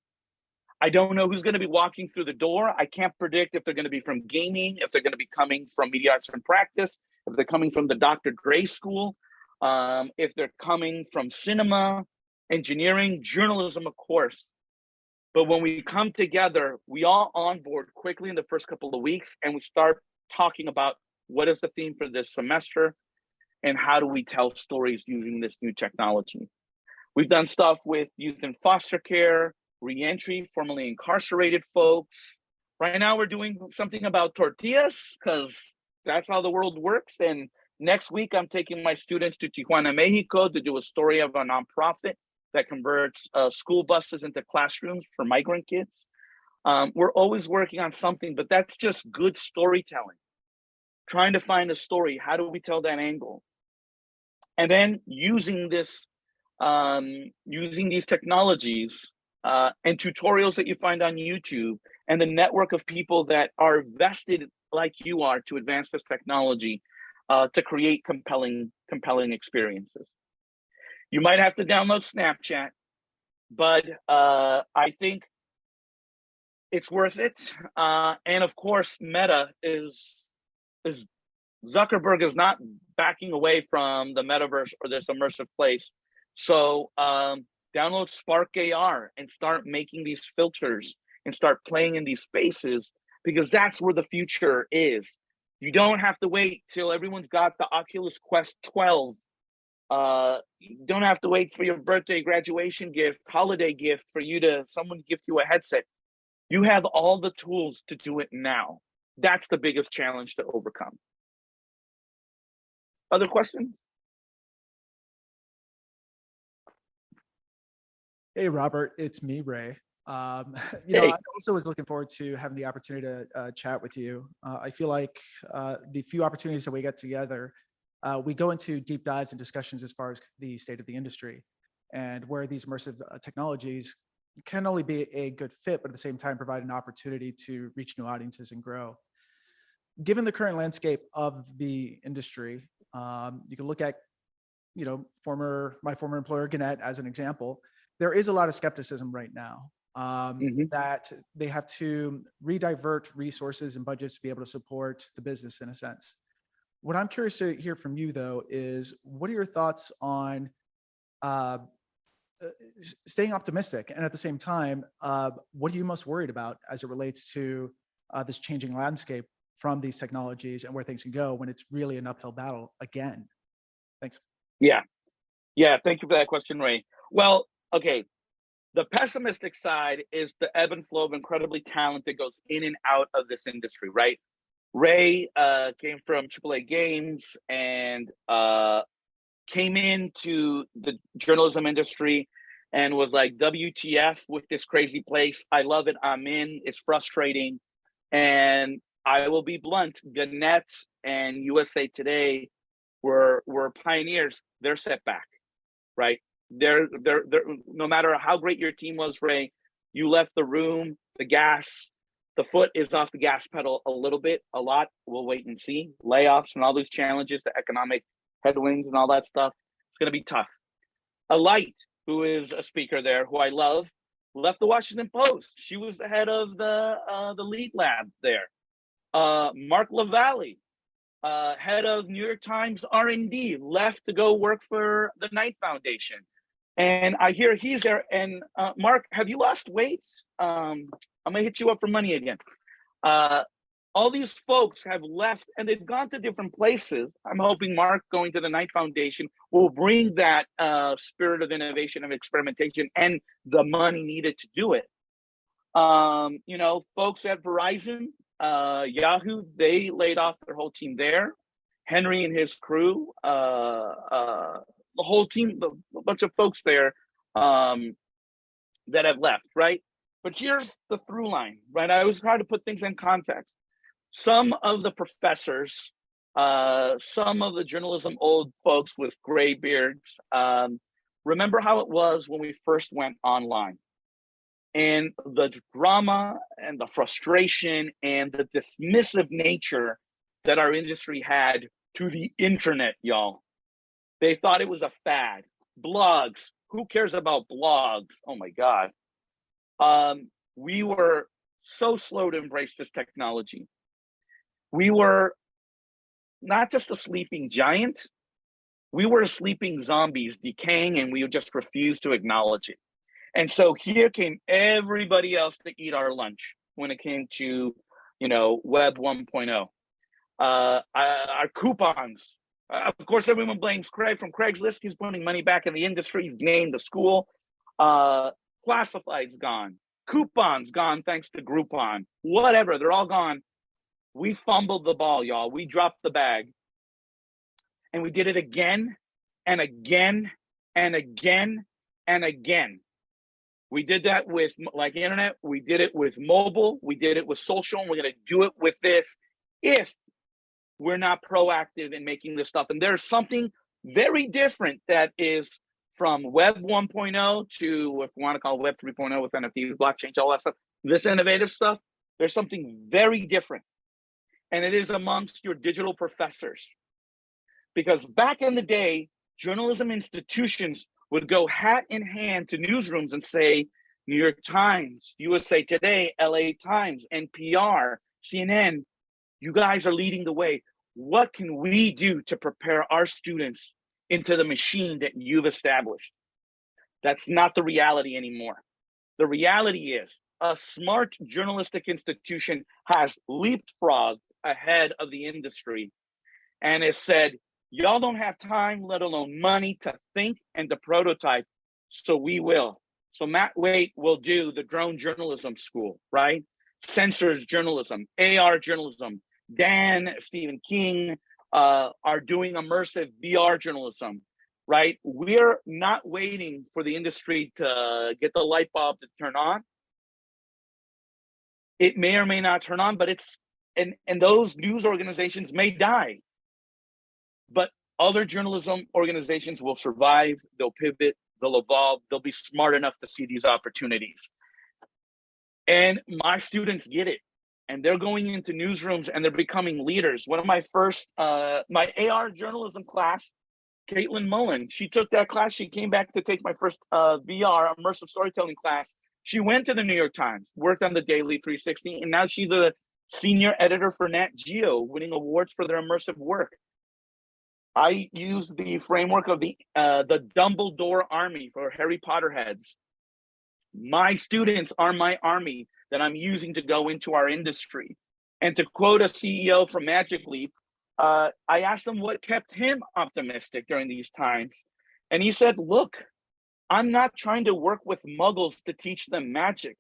Speaker 1: I don't know who's going to be walking through the door. I can't predict if they're going to be from gaming, if they're going to be coming from media arts and practice, if they're coming from the Dr. Dre school, if they're coming from cinema, engineering, journalism, of course. But when we come together, we all onboard quickly in the first couple of weeks, and we start talking about what is the theme for this semester and how do we tell stories using this new technology. We've done stuff with youth in foster care, reentry, formerly incarcerated folks. Right now we're doing something about tortillas because that's how the world works. And next week I'm taking my students to Tijuana, Mexico to do a story of a nonprofit that converts school buses into classrooms for migrant kids. We're always working on something, but that's just good storytelling. Trying to find a story. How do we tell that angle? And then using this, using these technologies and tutorials that you find on YouTube and the network of people that are vested like you are to advance this technology to create compelling experiences. You might have to download Snapchat, but I think it's worth it. And of course, Meta is Zuckerberg is not backing away from the metaverse or this immersive place. So Download Spark AR and start making these filters and start playing in these spaces, because that's where the future is. You don't have to wait till everyone's got the Oculus Quest 12. You don't have to wait for your birthday, graduation gift, holiday gift for someone gift you a headset. You have all the tools to do it now. That's the biggest challenge to overcome. Other questions?
Speaker 7: Hey, Robert, it's me, Ray. I also was looking forward to having the opportunity to chat with you. I feel like the few opportunities that we get together, we go into deep dives and discussions as far as the state of the industry and where these immersive technologies can only be a good fit, but at the same time provide an opportunity to reach new audiences and grow. Given the current landscape of the industry, you can look at, my former employer, Gannett, as an example. There is a lot of skepticism right now that they have to redivert resources and budgets to be able to support the business in a sense. What I'm curious to hear from you, though, is what are your thoughts on staying optimistic? And at the same time, what are you most worried about as it relates to this changing landscape from these technologies and where things can go when it's really an uphill battle again? Thanks.
Speaker 1: Yeah. Thank you for that question, Ray. Well, okay. The pessimistic side is the ebb and flow of incredibly talent that goes in and out of this industry, right? Ray came from AAA Games and came into the journalism industry and was like, WTF with this crazy place. I love it. I'm in. It's frustrating. And I will be blunt. Gannett and USA Today were pioneers. They're set back, right? They're no matter how great your team was, Ray, you left the room, the foot is off the gas pedal a little bit, a lot. We'll wait and see. Layoffs and all these challenges, the economic headwinds and all that stuff. It's going to be tough. Alight, who is a speaker there, who I love, left the Washington Post. She was the head of the lead lab there. Mark LaValle, head of New York Times R&D, left to go work for the Knight Foundation. And I hear he's there. And Mark, have you lost weight? I'm gonna hit you up for money again. All these folks have left and they've gone to different places. I'm hoping Mark going to the Knight Foundation will bring that spirit of innovation and experimentation and the money needed to do it. Folks at Verizon, Yahoo, they laid off their whole team there. Henry and his crew, the whole team, a bunch of folks there that have left, right? But here's the through line, right? I always try to put things in context. Some of the professors, some of the journalism old folks with gray beards, remember how it was when we first went online. And the drama and the frustration and the dismissive nature that our industry had to the internet, y'all. They thought it was a fad. Blogs, who cares about blogs? Oh my God. We were so slow to embrace this technology. We were not just a sleeping giant, we were sleeping zombies decaying, and we just refused to acknowledge it. And so here came everybody else to eat our lunch when it came to, Web 1.0. Our coupons. Of course, everyone blames Craig from Craigslist. He's putting money back in the industry. He's named the school. Classifieds gone. Coupons gone thanks to Groupon. Whatever, they're all gone. We fumbled the ball, y'all. We dropped the bag. And we did it again and again and again and again. We did that with internet. We did it with mobile. We did it with social. And we're going to do it with this if we're not proactive in making this stuff. And there's something very different that is from Web 1.0 to, if we want to call it Web 3.0 with NFTs, blockchain, all that stuff, this innovative stuff, there's something very different. And it is amongst your digital professors. Because back in the day, journalism institutions would go hat in hand to newsrooms and say, New York Times, USA Today, LA Times, NPR, CNN, you guys are leading the way. What can we do to prepare our students into the machine that you've established? That's not the reality anymore. The reality is a smart journalistic institution has leapfrogged ahead of the industry and has said, y'all don't have time, let alone money, to think and to prototype, so we will. So Matt Waite will do the drone journalism school, right? Sensors journalism, AR journalism. Dan, Stephen King are doing immersive VR journalism, right? We're not waiting for the industry to get the light bulb to turn on. It may or may not turn on, but and those news organizations may die. But other journalism organizations will survive, they'll pivot, they'll evolve, they'll be smart enough to see these opportunities. And my students get it. And they're going into newsrooms and they're becoming leaders. One of my first, my AR journalism class, Caitlin Mullen, she took that class. She came back to take my first VR immersive storytelling class. She went to the New York Times, worked on the Daily 360, and now she's a senior editor for Nat Geo, winning awards for their immersive work. I use the framework of the Dumbledore Army for Harry Potter heads. My students are my army that I'm using to go into our industry. And to quote a CEO from Magic Leap, I asked him what kept him optimistic during these times. And he said, look, I'm not trying to work with muggles to teach them magic.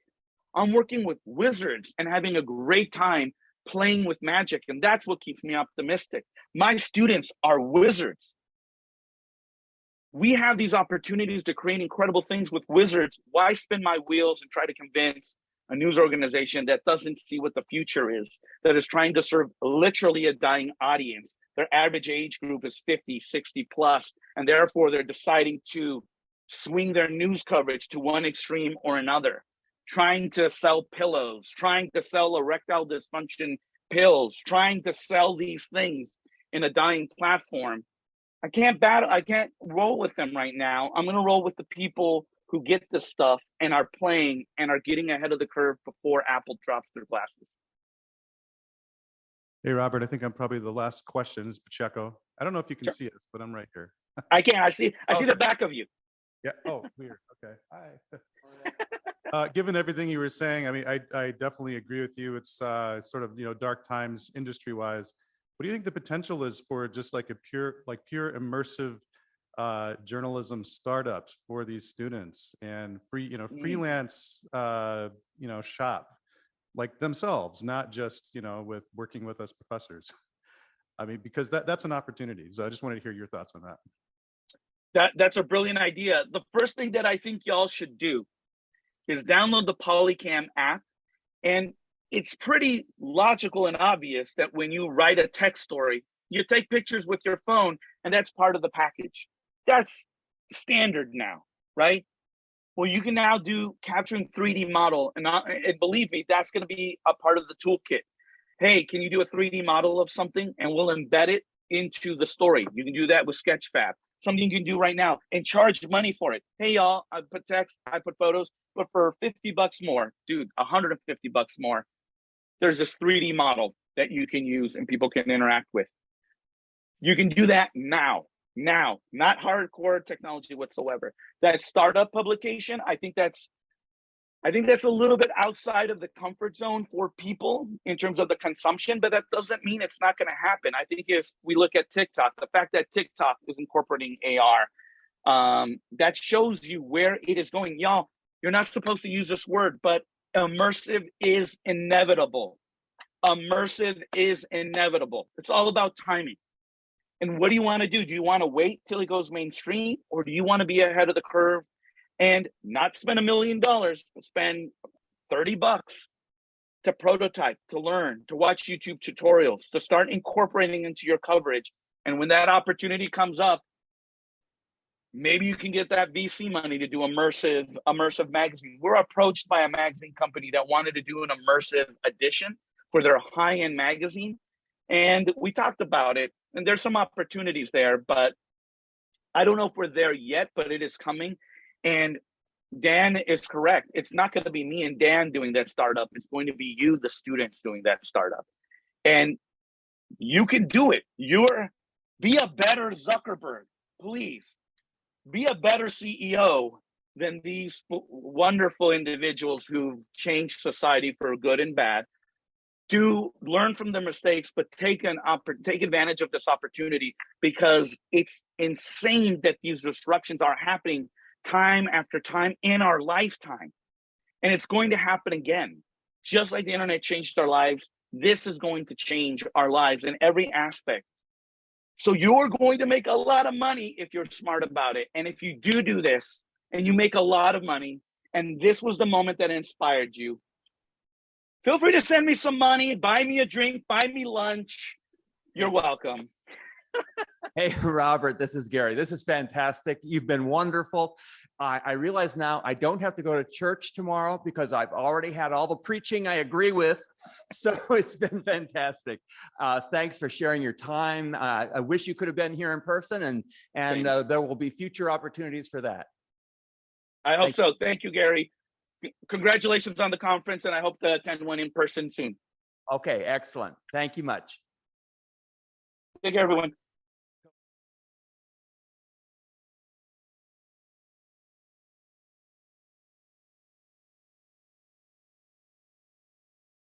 Speaker 1: I'm working with wizards and having a great time playing with magic. And that's what keeps me optimistic. My students are wizards. We have these opportunities to create incredible things with wizards. Why spin my wheels and try to convince a news organization that doesn't see what the future is, that is trying to serve literally a dying audience? Their average age group is 50, 60 plus, and therefore they're deciding to swing their news coverage to one extreme or another, trying to sell pillows, trying to sell erectile dysfunction pills, trying to sell these things in a dying platform. I can't roll with them right now. I'm going to roll with the people who get this stuff and are playing and are getting ahead of the curve before Apple drops their glasses.
Speaker 8: Hey, Robert, I think I'm probably the last question. Is Pacheco. I don't know if you can see us, but I'm right here.
Speaker 1: I can. I see the back of you.
Speaker 8: Yeah. Oh, weird. Okay. Hi. Given everything you were saying, I mean, I definitely agree with you. It's sort of, dark times industry-wise. What do you think the potential is for just like a pure immersive journalism startups for these students and freelance, shop like themselves, not just, with working with us professors? I mean, because that's an opportunity. So I just wanted to hear your thoughts on that.
Speaker 1: That's a brilliant idea. The first thing that I think y'all should do is download the Polycam app. And it's pretty logical and obvious that when you write a text story, you take pictures with your phone, and that's part of the package. That's standard now, right? Well, you can now do capturing 3D model, and believe me, that's going to be a part of the toolkit. Hey, can you do a 3D model of something, and we'll embed it into the story? You can do that with Sketchfab. Something you can do right now and charge money for it. Hey, y'all, I put text, I put photos, but for $50 more, dude, $150 more, there's this 3D model that you can use and people can interact with. You can do that now, not hardcore technology whatsoever. That startup publication, I think that's a little bit outside of the comfort zone for people in terms of the consumption, but that doesn't mean it's not going to happen. I think if we look at TikTok, the fact that TikTok is incorporating AR, that shows you where it is going. Y'all, you're not supposed to use this word, but immersive is inevitable. Immersive is inevitable. It's all about timing. And what do you want to do? Do you want to wait till it goes mainstream, or do you want to be ahead of the curve and not spend $1 million, but spend $30 to prototype, to learn, to watch YouTube tutorials, to start incorporating into your coverage? And when that opportunity comes up, maybe you can get that VC money to do immersive magazine. We're approached by a magazine company that wanted to do an immersive edition for their high-end magazine. And we talked about it, and there's some opportunities there, but I don't know if we're there yet, but it is coming. And Dan is correct. It's not going to be me and Dan doing that startup. It's going to be you, the students, doing that startup. And you can do it. Be a better Zuckerberg, please. Be a better CEO than these wonderful individuals who've changed society for good and bad. Do learn from their mistakes, but take advantage of this opportunity, because it's insane that these disruptions are happening time after time in our lifetime. And it's going to happen again. Just like the internet changed our lives, this is going to change our lives in every aspect. So you're going to make a lot of money if you're smart about it. And if you do this and you make a lot of money, and this was the moment that inspired you, feel free to send me some money, buy me a drink, buy me lunch. You're welcome.
Speaker 9: Hey, Robert, this is Gary. This is fantastic. You've been wonderful. I realize now I don't have to go to church tomorrow because I've already had all the preaching I agree with. So it's been fantastic. Thanks for sharing your time. I wish you could have been here in person, and there will be future opportunities for that.
Speaker 1: I hope so. Thank you, Gary. Congratulations on the conference, and I hope to attend one in person soon.
Speaker 9: Okay, excellent. Thank you much.
Speaker 1: Take care, everyone.